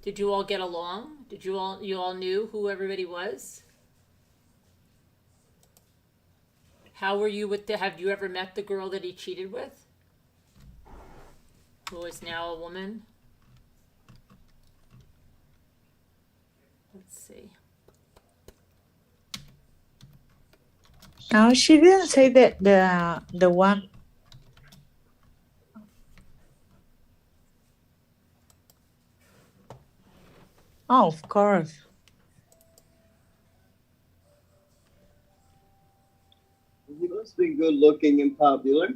Did you all get along? Did you all knew who everybody was? How were you with have you ever met the girl that he cheated with? Who is now a woman? Let's see. No, she didn't say that the one. Oh, of course. He must be good looking and popular.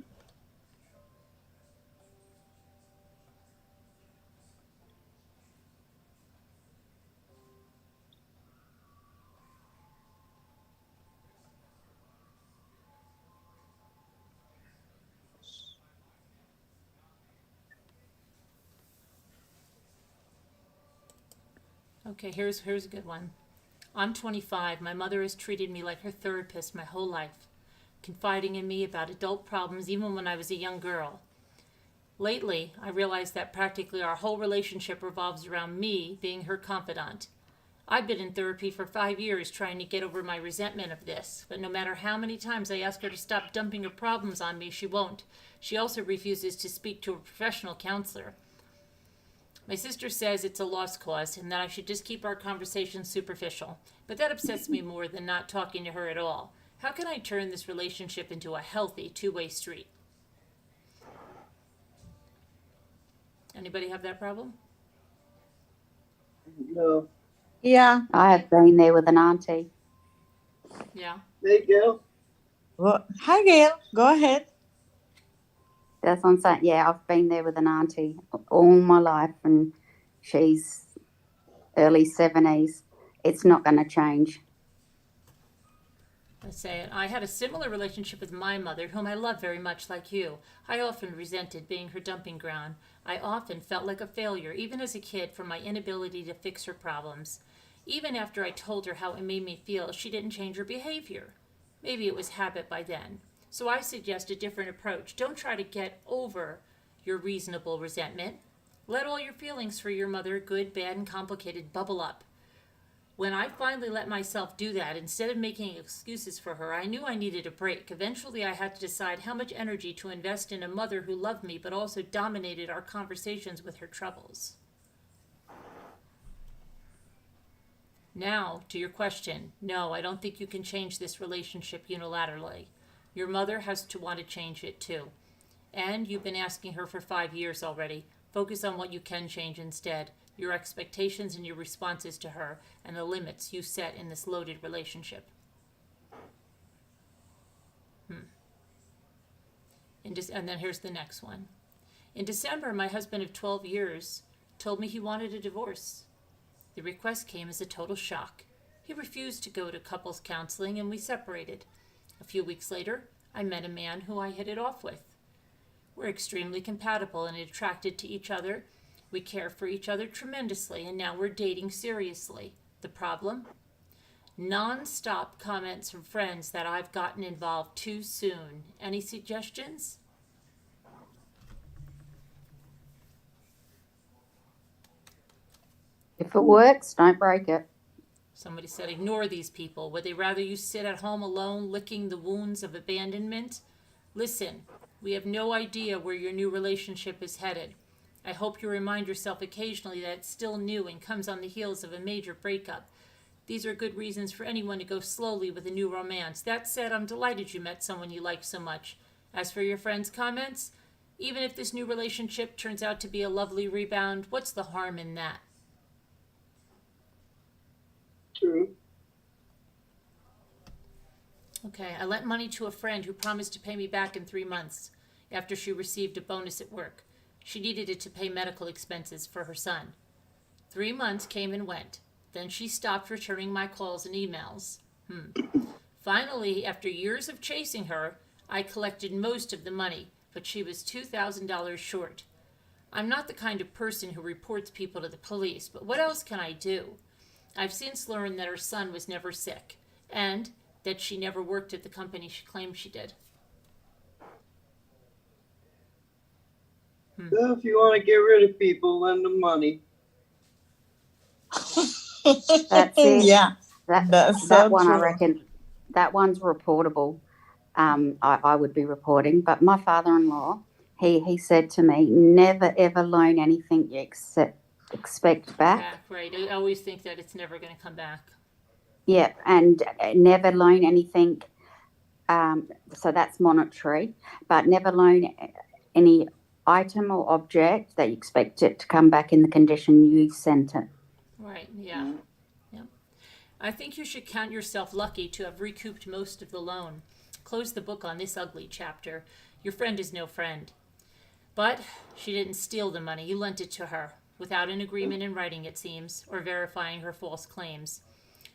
Okay, here's a good one. I'm 25. My mother has treated me like her therapist my whole life, confiding in me about adult problems even when I was a young girl. Lately, I realized that practically our whole relationship revolves around me being her confidant. I've been in therapy for 5 years trying to get over my resentment of this, but no matter how many times I ask her to stop dumping her problems on me, she won't. She also refuses to speak to a professional counselor. My sister says it's a lost cause and that I should just keep our conversations superficial, but that upsets me more than not talking to her at all. How can I turn this relationship into a healthy two-way street? Anybody have that problem? No. Yeah. I have been there with an auntie. Yeah. There you go. Well, hi, Gail. Go ahead. That's what I'm saying. Yeah, I've been there with an auntie all my life, and she's early 70s. It's not going to change. Let's say it. I had a similar relationship with my mother, whom I love very much like you. I often resented being her dumping ground. I often felt like a failure, even as a kid, for my inability to fix her problems. Even after I told her how it made me feel, she didn't change her behavior. Maybe it was habit by then. So I suggest a different approach. Don't try to get over your reasonable resentment. Let all your feelings for your mother, good, bad, and complicated, bubble up. When I finally let myself do that, instead of making excuses for her, I knew I needed a break. Eventually, I had to decide how much energy to invest in a mother who loved me but also dominated our conversations with her troubles. Now, to your question, no, I don't think you can change this relationship unilaterally. Your mother has to want to change it too. And you've been asking her for 5 years already. Focus on what you can change instead. Your expectations and your responses to her, and the limits you set in this loaded relationship. And then here's the next one. In December, my husband of 12 years told me he wanted a divorce. The request came as a total shock. He refused to go to couples counseling and we separated. A few weeks later, I met a man who I hit it off with. We're extremely compatible and attracted to each other. We care for each other tremendously, and now we're dating seriously. The problem? Non-stop comments from friends that I've gotten involved too soon. Any suggestions? If it works, don't break it. Somebody said, ignore these people. Would they rather you sit at home alone licking the wounds of abandonment? Listen, we have no idea where your new relationship is headed. I hope you remind yourself occasionally that it's still new and comes on the heels of a major breakup. These are good reasons for anyone to go slowly with a new romance. That said, I'm delighted you met someone you like so much. As for your friend's comments, even if this new relationship turns out to be a lovely rebound, what's the harm in that? True. Okay, I lent money to a friend who promised to pay me back in 3 months after she received a bonus at work. She needed it to pay medical expenses for her son. 3 months came and went. Then she stopped returning my calls and emails. Finally, after years of chasing her, I collected most of the money, but she was $2,000 short. I'm not the kind of person who reports people to the police, but what else can I do? I've since learned that her son was never sick, and that she never worked at the company she claimed she did. Well, if you want to get rid of people, lend them money. That's it. Yeah, That that's that so one, I true. reckon, that one's reportable. I would be reporting. But my father-in-law, he said to me, never ever loan anything you expect back. Right. I always think that it's never going to come back. Yeah, and never loan anything. So that's monetary, but never loan any item or object that you expect it to come back in the condition you sent it. Right, yeah. I think you should count yourself lucky to have recouped most of the loan. Close the book on this ugly chapter. Your friend is no friend. But she didn't steal the money. You lent it to her, without an agreement in writing, it seems, or verifying her false claims.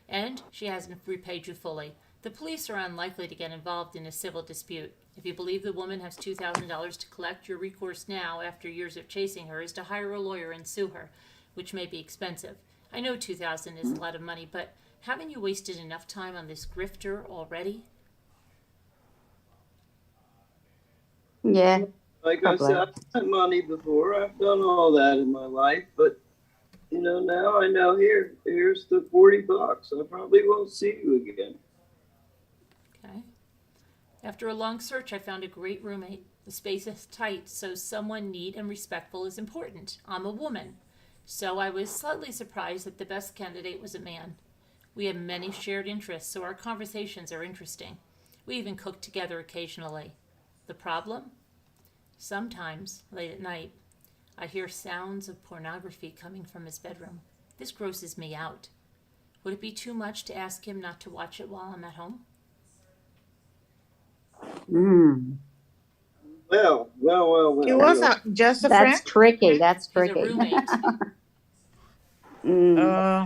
And she hasn't repaid you fully. The police are unlikely to get involved in a civil dispute. If you believe the woman has $2,000 to collect, your recourse now, after years of chasing her, is to hire a lawyer and sue her, which may be expensive. I know $2,000 is a lot of money, but haven't you wasted enough time on this grifter already? Yeah. Like I said, I've spent money before. I've done all that in my life, but now I know here's the $40. I probably won't see you again. Okay. After a long search, I found a great roommate. The space is tight, so someone neat and respectful is important. I'm a woman, so I was slightly surprised that the best candidate was a man. We have many shared interests, so our conversations are interesting. We even cook together occasionally. The problem? Sometimes, late at night, I hear sounds of pornography coming from his bedroom. This grosses me out. Would it be too much to ask him not to watch it while I'm at home? Well. He was just a That's friend. tricky. That's He's a tricky. roommate.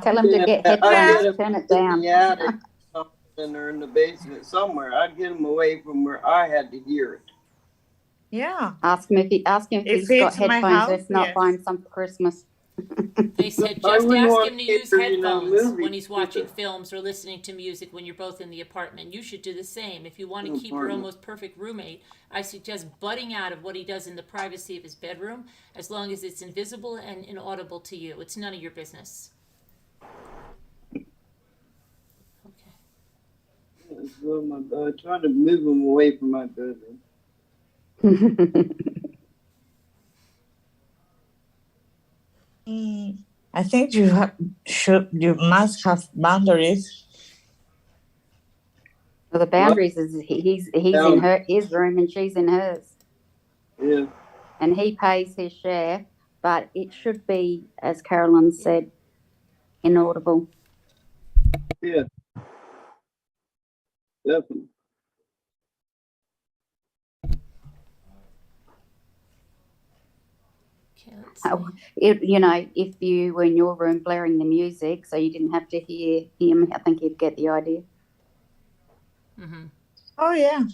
Tell him to get headphones, turn it down. In the attic or in the basement somewhere. I'd get him away from where I had to hear it. Yeah. Ask him if he's got it's my headphones. house, If not, yes. buy him some for Christmas. They said I just wouldn't ask want him to to use hear you in a headphones movie. when he's watching films or listening to music when you're both in the apartment. You should do the same. If you want to keep your almost perfect roommate, I suggest butting out of what he does in the privacy of his bedroom, as long as it's invisible and inaudible to you. It's none of your business. Okay. Well, I'm trying to move him away from my bedroom. I think you must have boundaries. Well, the boundaries is he's in his room and she's in hers. Yeah. And he pays his share, but it should be, as Carolyn said, inaudible. Yeah. Definitely. Okay, let's see. If you were in your room blaring the music so you didn't have to hear him, I think you'd get the idea. Mm-hmm. Oh, yeah.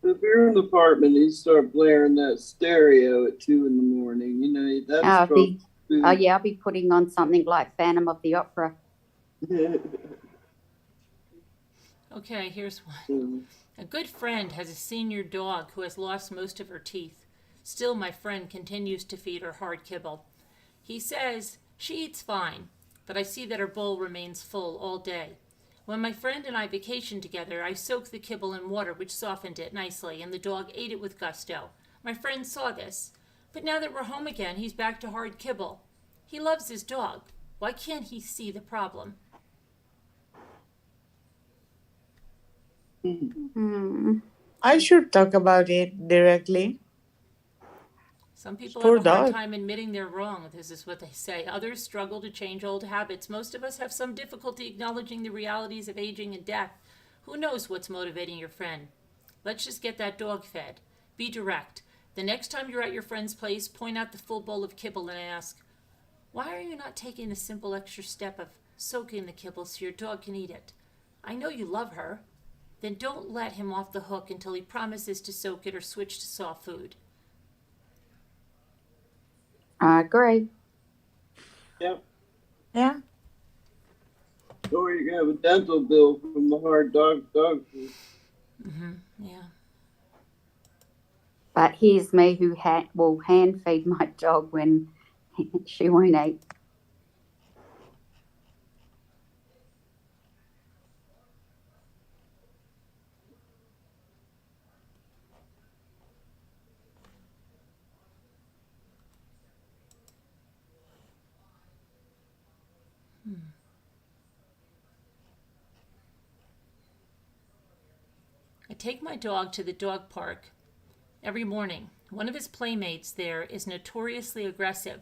If you're in the apartment, you start blaring that stereo at 2 a.m. That's I'll be putting on something like Phantom of the Opera. Okay, here's one. A good friend has a senior dog who has lost most of her teeth. Still, my friend continues to feed her hard kibble. He says she eats fine, but I see that her bowl remains full all day. When my friend and I vacationed together, I soaked the kibble in water, which softened it nicely, and the dog ate it with gusto. My friend saw this. But now that we're home again, he's back to hard kibble. He loves his dog. Why can't he see the problem? I should talk about it directly. Some people Poor have a hard dog. time admitting they're wrong. This is what they say. Others struggle to change old habits. Most of us have some difficulty acknowledging the realities of aging and death. Who knows what's motivating your friend? Let's just get that dog fed. Be direct. The next time you're at your friend's place, point out the full bowl of kibble and ask, why are you not taking the simple extra step of soaking the kibble so your dog can eat it? I know you love her. Then don't let him off the hook until he promises to soak it or switch to soft food. I agree. Yep. Yeah. Or you have a dental bill from the hard dog food. Mm-hmm. Yeah. But here's me who will hand feed my dog when she won't eat. I take my dog to the dog park every morning. One of his playmates there is notoriously aggressive,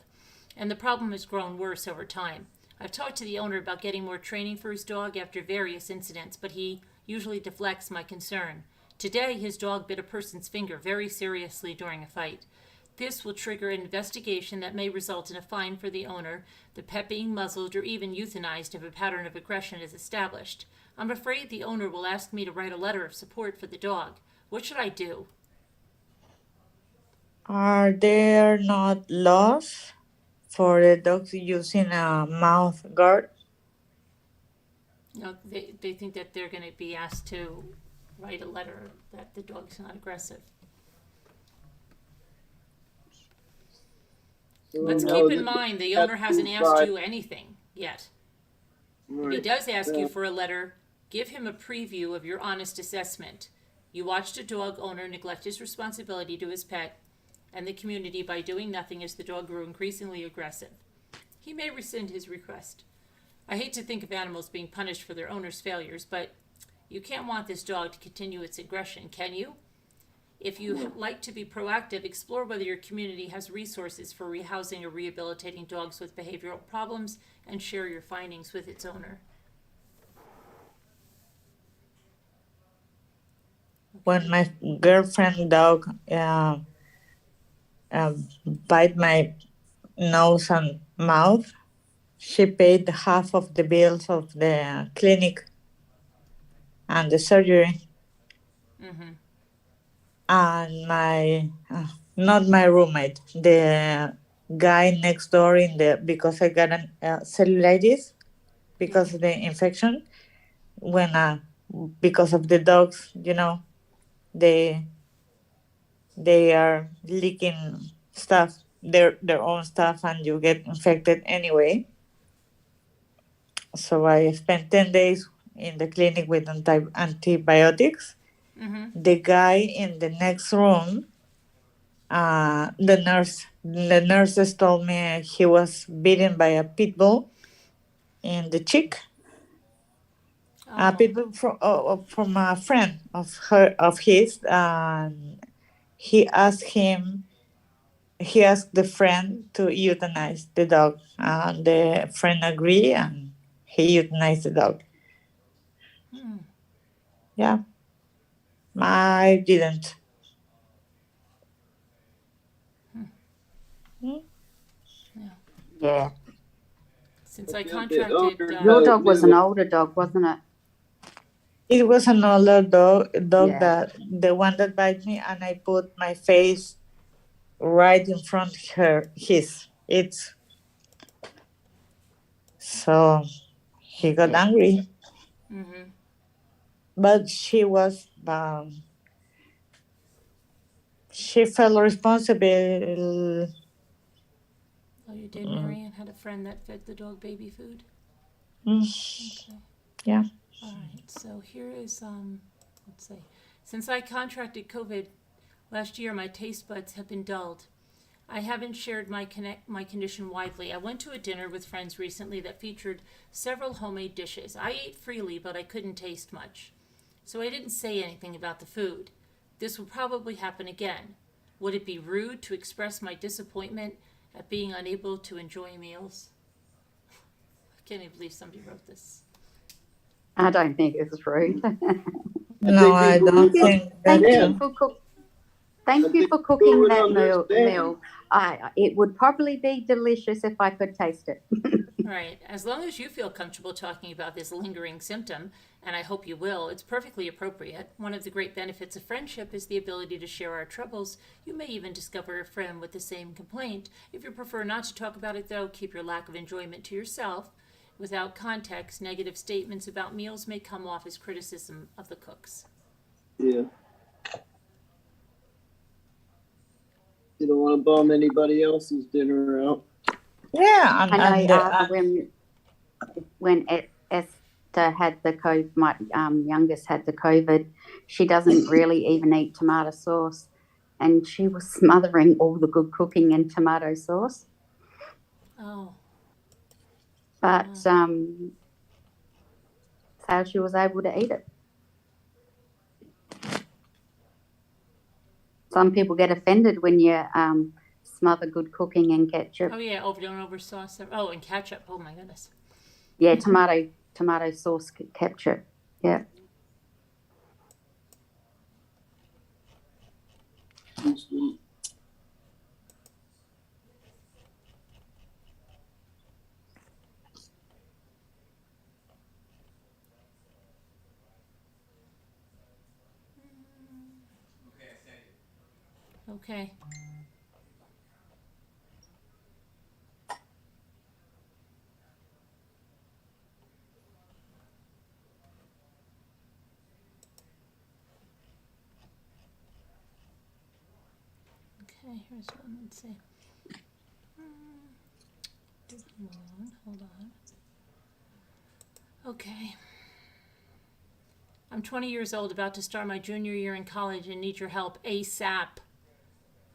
and the problem has grown worse over time. I've talked to the owner about getting more training for his dog after various incidents, but he usually deflects my concern. Today, his dog bit a person's finger very seriously during a fight. This will trigger an investigation that may result in a fine for the owner, the pet being muzzled or even euthanized if a pattern of aggression is established. I'm afraid the owner will ask me to write a letter of support for the dog. What should I do? Are there not laws for the dogs using a mouth guard? They think that they're going to be asked to write a letter that the dog's not aggressive. Let's keep in mind the owner hasn't asked you anything yet. If he does ask you for a letter, give him a preview of your honest assessment. You watched a dog owner neglect his responsibility to his pet and the community by doing nothing as the dog grew increasingly aggressive. He may rescind his request. I hate to think of animals being punished for their owner's failures, but you can't want this dog to continue its aggression, can you? If you like to be proactive, explore whether your community has resources for rehousing or rehabilitating dogs with behavioral problems and share your findings with its owner. When my girlfriend dog bite my nose and mouth, she paid half of the bills of the clinic and the surgery. Mm-hmm. And not my roommate, the guy next door because I got an cellulitis because of the infection. Because of the dogs, they are leaking stuff, their own stuff, and you get infected anyway. So I spent 10 days in the clinic with antibiotics. Mm-hmm. The guy in the next room, the nurses told me he was bitten by a pit bull in the cheek. Oh. Pit bull from a friend of his. He asked the friend to euthanize the dog. The friend agreed, and he euthanized the dog. Yeah. I didn't. Yeah. Since I Okay, contracted, older Your dog dog was knew an it. older dog, wasn't it? It was another dog Yeah. that the one that bit me, and I put my face right in front his. It's so he got Yeah. angry, mm-hmm. but she felt responsible. Oh, you did, Marianne? Had a friend that fed the dog baby food? Mm, Okay. yeah. All right. So here is, let's see. Since I contracted COVID last year, my taste buds have been dulled. I haven't shared my condition widely. I went to a dinner with friends recently that featured several homemade dishes. I ate freely, but I couldn't taste much. So I didn't say anything about the food. This will probably happen again. Would it be rude to express my disappointment at being unable to enjoy meals? I can't even believe somebody wrote this. I don't think it's rude. No, I people don't would think that. Thank understand. you for I Thank you think for people cooking would that understand. meal. It would probably be delicious if I could taste it. Right. As long as you feel comfortable talking about this lingering symptom, and I hope you will, it's perfectly appropriate. One of the great benefits of friendship is the ability to share our troubles. You may even discover a friend with the same complaint. If you prefer not to talk about it, though, keep your lack of enjoyment to yourself. Without context, negative statements about meals may come off as criticism of the cooks. Yeah. You don't want to bum anybody else's dinner out. Yeah, I know when Esther had the COVID, my youngest had the COVID, she doesn't really even eat tomato sauce, and she was smothering all the good cooking in tomato sauce. Oh. But so she was able to eat it. Some people get offended when you smother good cooking in ketchup. Oh yeah, don't over sauce. Oh, and ketchup. Oh my goodness. Yeah, tomato sauce ketchup. Yeah. Okay. Okay, here's one. Let's see. Hold on. Okay. I'm 20 years old, about to start my junior year in college, and need your help ASAP.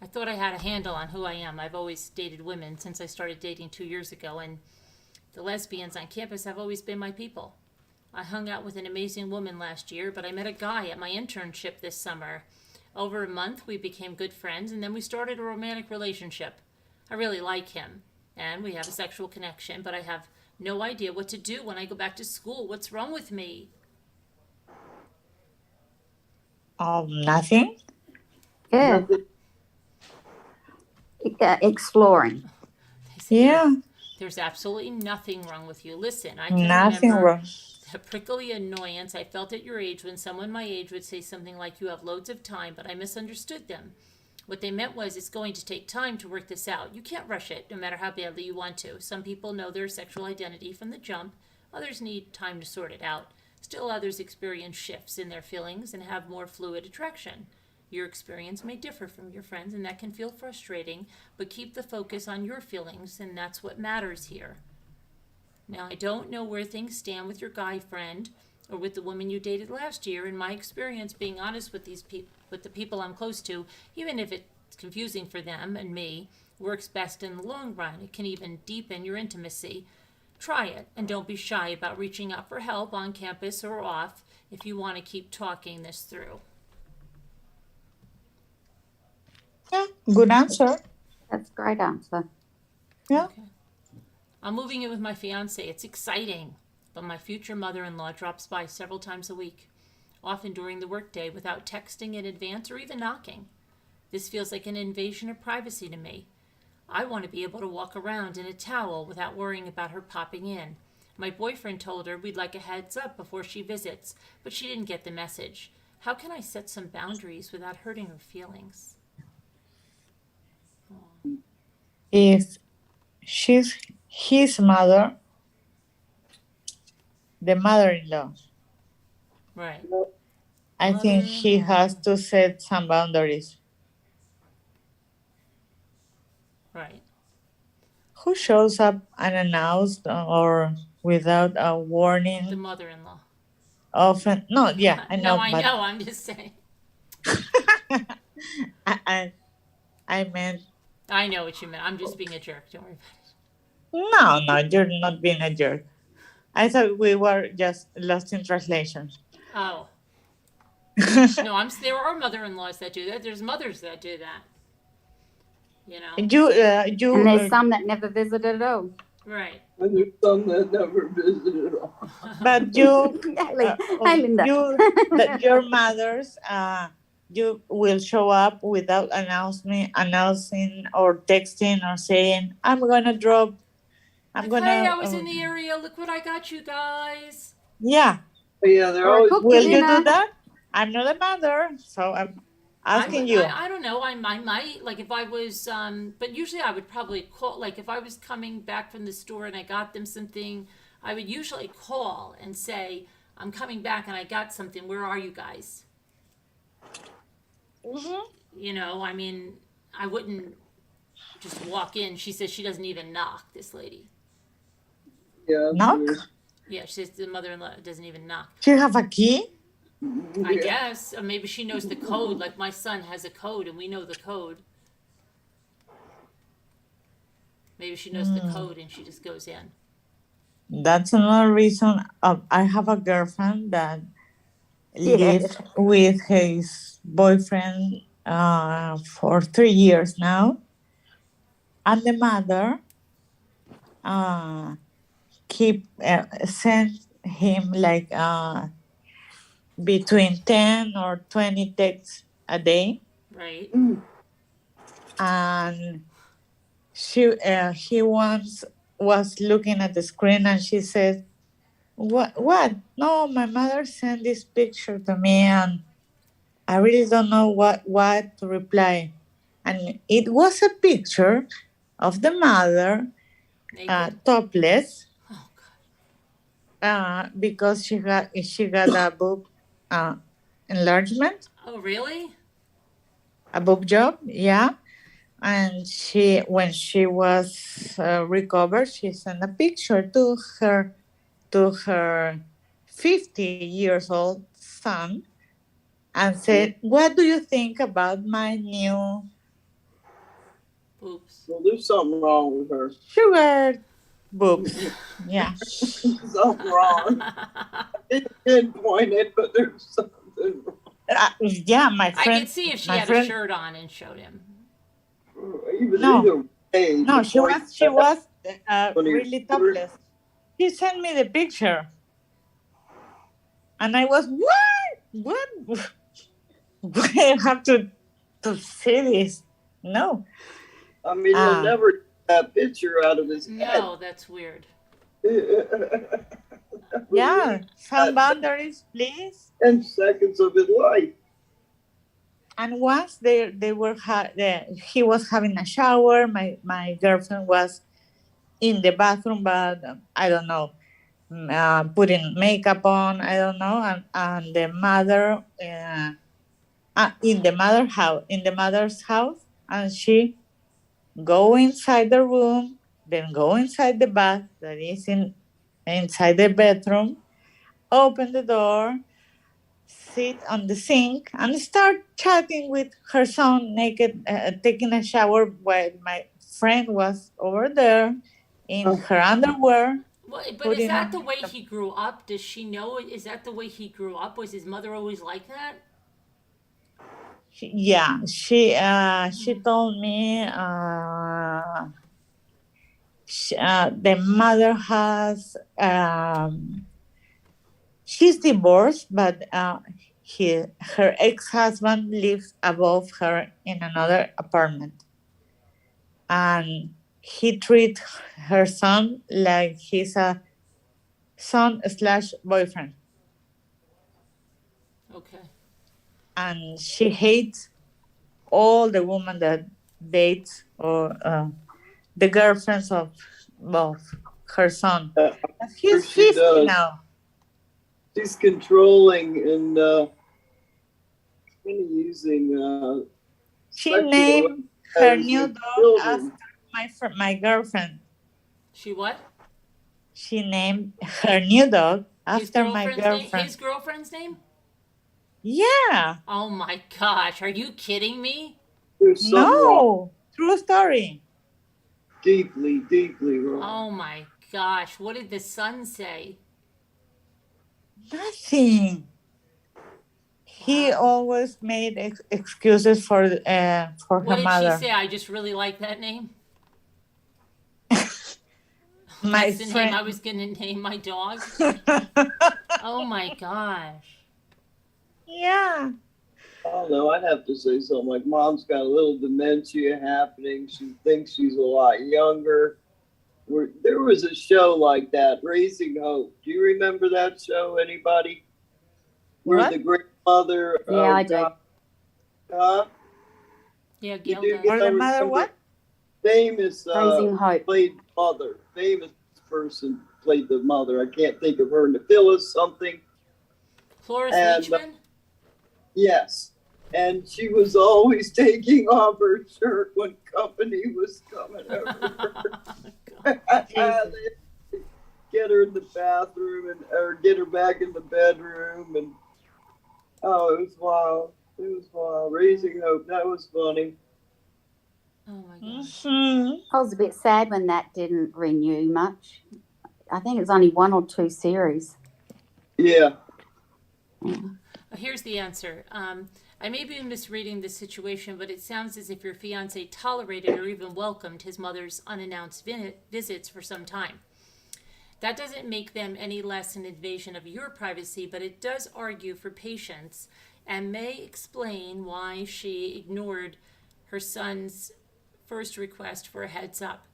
I thought I had a handle on who I am. I've always dated women since I started dating 2 years ago, and the lesbians on campus have always been my people. I hung out with an amazing woman last year, but I met a guy at my internship this summer. Over a month, we became good friends, and then we started a romantic relationship. I really like him, and we have a sexual connection, but I have no idea what to do when I go back to school. What's wrong with me? Nothing. Yeah. Exploring. Yeah. There's absolutely nothing wrong with you. Listen, I Nothing can remember wrong. the prickly annoyance I felt at your age when someone my age would say something like, "You have loads of time," but I misunderstood them. What they meant was, it's going to take time to work this out. You can't rush it, no matter how badly you want to. Some people know their sexual identity from the jump. Others need time to sort it out. Still others experience shifts in their feelings and have more fluid attraction. Your experience may differ from your friends, and that can feel frustrating, but keep the focus on your feelings, and that's what matters here. Now, I don't know where things stand with your guy friend or with the woman you dated last year. In my experience, being honest with with the people I'm close to, even if it's confusing for them and me, works best in the long run. It can even deepen your intimacy. Try it, and don't be shy about reaching out for help on campus or off if you want to keep talking this through. Yeah, good answer. That's a great answer. Yeah. Okay. I'm moving in with my fiance. It's exciting, but my future mother-in-law drops by several times a week, often during the workday, without texting in advance or even knocking. This feels like an invasion of privacy to me. I want to be able to walk around in a towel without worrying about her popping in. My boyfriend told her we'd like a heads up before she visits, but she didn't get the message. How can I set some boundaries without hurting her feelings? If she's his mother, the mother-in-law, Right. I think he has to set some boundaries. Right. Who shows up unannounced or without a warning? The mother-in-law. Often, no, yeah, I know. No, I know. I'm just saying. I meant. I know what you meant. I'm just being a jerk. Don't worry about it. No, you're not being a jerk. I thought we were just lost in translation. Oh. No, there are mother-in-laws that do that. There's mothers that do that. You know. And there's some that never visit at all. Right. And there's some that never visited at all. But you, Hey, Linda. your mothers, you will show up without announcing or texting or saying, "I'm gonna drop. Hey, I was in the area. Look what I got you guys." Yeah. Yeah, they're always. Will you do that? I'm not a mother, so I'm asking you. I don't know. I might, like, if I was, but usually I would probably call, like, if I was coming back from the store and I got them something, I would usually call and say, "I'm coming back and I got something. Where are you guys?" Mm-hmm. You know, I mean, I wouldn't just walk in. She says she doesn't even knock, this lady. Yeah. Knock? Yeah, she says the mother-in-law doesn't even knock. Do you have a key? I guess. Or maybe she knows the code. Like my son has a code and we know the code. Maybe she knows the code and she just goes in. That's another reason. I have a girlfriend that lives with his boyfriend for 3 years now. And the mother sends him like between 10 or 20 texts a day. Right. And he once was looking at the screen and she said, what? No, my mother sent this picture to me and I really don't know what to reply. And it was a picture of the mother topless. Oh, God. Because she got a boob enlargement. Oh, really? A boob job, yeah. And when she was recovered, she sent a picture to her 50 years old son and said, "What do you think about my new boobs?" Well, there's something wrong with her. Sugar boobs. Yeah. Something wrong. I didn't pinpoint it, but there's something wrong. Yeah, my friend. I could see if she had a shirt on and showed him. No, she was really topless. He sent me the picture, and I was what? I have to see this. No. I mean, he'll never get that picture out of his head. No, that's weird. Yeah, some boundaries, please. 10 seconds of his life. And once he was having a shower. My girlfriend was in the bathroom, but I don't know, putting makeup on. I don't know, and the mother in the mother's house, and she go inside the room, then go inside the bath that is inside the bedroom, open the door, sit on the sink, and start chatting with her son naked, taking a shower while my friend was over there in her underwear. Well, but is that the way he grew up? Does she know? Is that the way he grew up? Was his mother always like that? Yeah, she told me the mother has she's divorced, but her ex-husband lives above her in another apartment, and he treats her son like he's a son/boyfriend. Okay. And she hates all the women that dates or the girlfriends of both her son. He's she 50 does. now. She's controlling and kind of using. She sexual named her as new with dog children. after my girlfriend. She what? She named her new dog His after my girlfriend's name? girlfriend. His girlfriend's name? Yeah. Oh my gosh, are you kidding me? There's something wrong. No. True story. Deeply, deeply wrong. Oh my gosh, what did the son say? Nothing. He Wow. always made excuses for What her did mother. she say? I just really like that name. My That's the name friend. I was going to name my dog. Oh my gosh. Yeah. I don't know. I'd have to say something like, Mom's got a little dementia happening. She thinks she's a lot younger. There was a show like that, Raising Hope. Do you remember that show, anybody? Where What? the grandmother... Yeah, I do. Huh? Yeah, You Gail do does. get Or the that mother remember? what? Famous Raising Hope. played mother. Famous person played the mother. I can't think of her. Phyllis something. Cloris And, Leachman? Yes. And she was always taking off her shirt when company was coming over. Get her in the bathroom or get her back in the bedroom. And oh, it was wild. It was wild. Raising Hope. That was funny. Oh my gosh. Mm-hmm. I was a bit sad when that didn't renew much. I think it's only 1 or 2 series. Yeah. Here's the answer. I may be misreading the situation, but it sounds as if your fiance tolerated or even welcomed his mother's unannounced visits for some time. That doesn't make them any less an invasion of your privacy, but it does argue for patience and may explain why she ignored her son's first request for a heads up.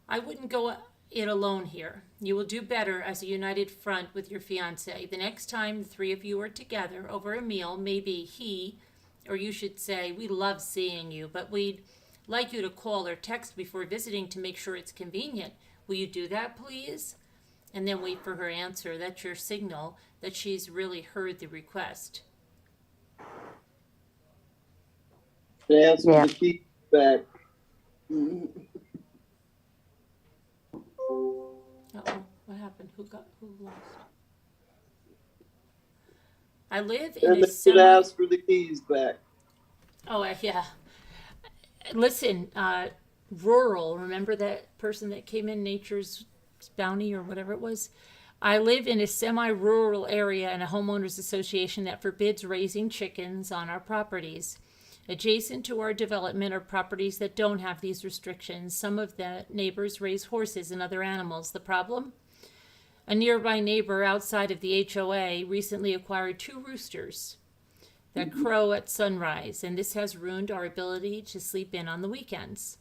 I wouldn't go it alone here. You will do better as a united front with your fiance. The next time the 3 of you are together over a meal, maybe he, or you should say, we love seeing you, but we'd like you to call or text before visiting to make sure it's convenient. Will you do that, please? And then wait for her answer. That's your signal that she's really heard the request. They asked Yeah. for the key back. Uh-oh, what happened? Who lost? I live in And a they did ask for the keys back. Oh, yeah. Listen, rural, remember that person that came in, Nature's Bounty or whatever it was? I live in a semi-rural area and a homeowners association that forbids raising chickens on our properties. Adjacent to our development are properties that don't have these restrictions. Some of the neighbors raise horses and other animals. The problem? A nearby neighbor outside of the HOA recently acquired 2 roosters that crow at sunrise, and this has ruined our ability to sleep in on the weekends.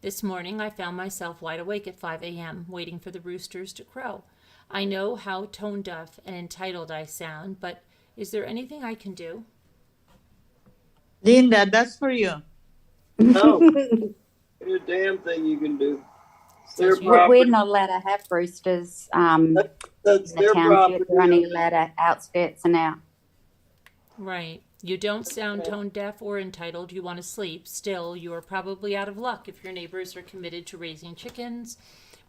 This morning, I found myself wide awake at 5 a.m., waiting for the roosters to crow. I know how tone-deaf and entitled I sound, but is there anything I can do? Linda, that's for you. No. There's a damn thing you can do. It's their Says you. We're property. not allowed to have roosters That's in the their property. township. We're only allowed to outskirts and out. Right. You don't sound tone-deaf or entitled. You want to sleep. Still, you are probably out of luck if your neighbors are committed to raising chickens,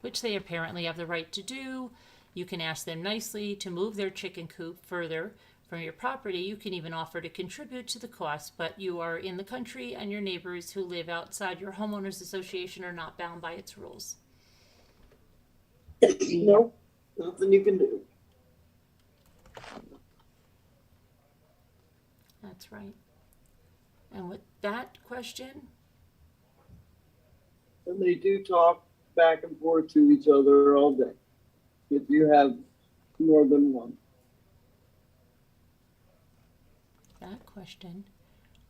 which they apparently have the right to do. You can ask them nicely to move their chicken coop further from your property. You can even offer to contribute to the cost, but you are in the country and your neighbors who live outside your homeowners association are not bound by its rules. Nope. Nothing you can do. That's right. And with that question, And they do talk back and forth to each other all day. If you have more than one.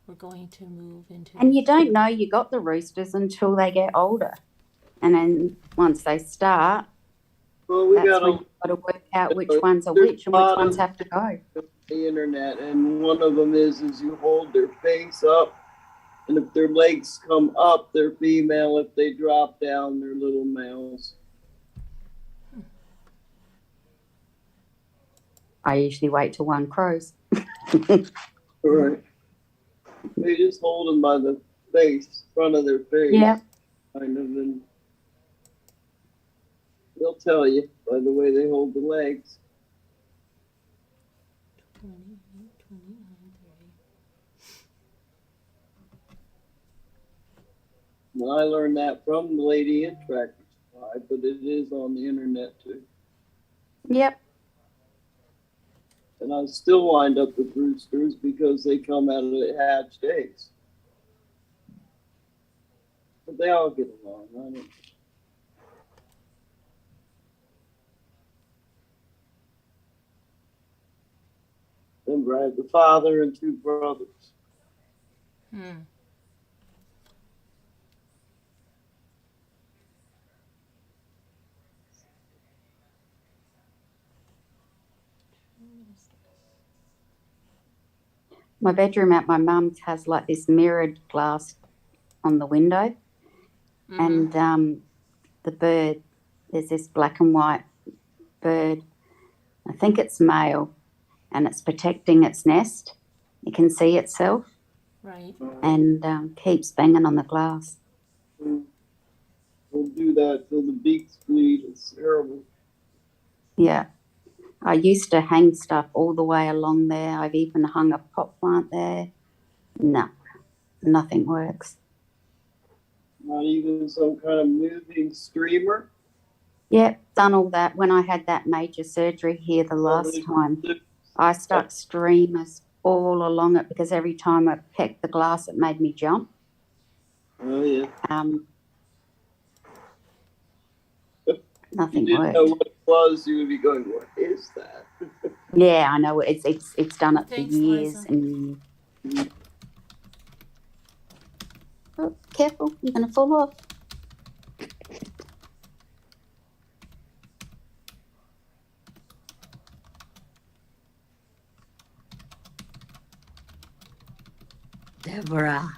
we're going to move into. And you don't know you got the roosters until they get older. And then once they start, Well, we that's got when you've got to work out which ones are there's which and which a lot ones of- have to go. the internet, and one of them is you hold their face up, and if their legs come up, they're female. If they drop down, they're little males. I usually wait till one crows. Right. They just hold them by the face, front of their face. Yeah. Kind of, and they'll tell you by the way they hold the legs. 28, 29, 30. And I learned that from the lady in Tractor Supply, but it is on the internet too. Yep. And I still wind up with roosters because they come out of the hatched eggs. But they all get along. I don't. Remember, I have the father and two brothers. Hmm. My bedroom at my mum's has like this mirrored glass on the window. Mhm. And the bird, there's this black and white bird. I think it's male, and it's protecting its nest. It can see itself Right. and keeps banging on the glass. We'll do that till the beaks bleed. It's terrible. Yeah. I used to hang stuff all the way along there. I've even hung a pot plant there. No, nothing works. Not even some kind of moving streamer. Yeah, done all that. When I had that major surgery here the last time, I stuck streamers all along it because every time I pecked the glass, it made me jump. Oh yeah. If you Nothing didn't know worked. what it was, you would be going, "What is that?" Yeah, I know. It's done it Thanks, for years Liza. and years. Oh, careful, you're going to fall off. Deborah.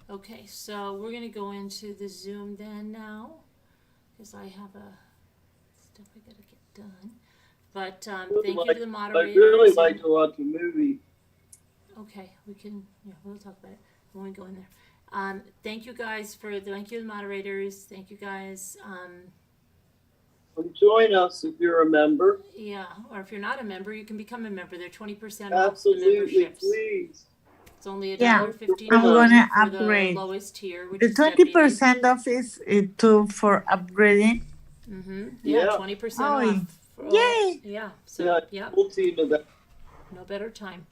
Okay, so we're gonna go into the Zoom then now, because I have a stuff I gotta get done. But thank you to the I'd moderators. really like to watch a movie. Okay, we can. Yeah, we'll talk about it when we go in there. Thank you guys thank you to the moderators. Thank you guys. Join us if you're a member. Yeah, or if you're not a member, you can become a member. They're 20% off the Absolutely, memberships. please. It's only Yeah, $1.59 I'm gonna for the upgrade. lowest tier, which The is deputy. 20% off is too for upgrading. Yeah, Yeah. 20% Oh, off. For all, yay. yeah, so, Yeah, yeah, we'll team of that. no better time.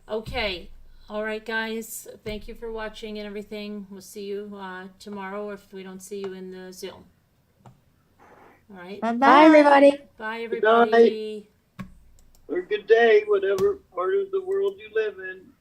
Okay, all right, guys. Thank you for watching and everything. We'll see you tomorrow, or if we don't see you in the Zoom. All right. Bye-bye. Bye, everybody. Bye, everybody. Or good day, whatever part of the world you live in.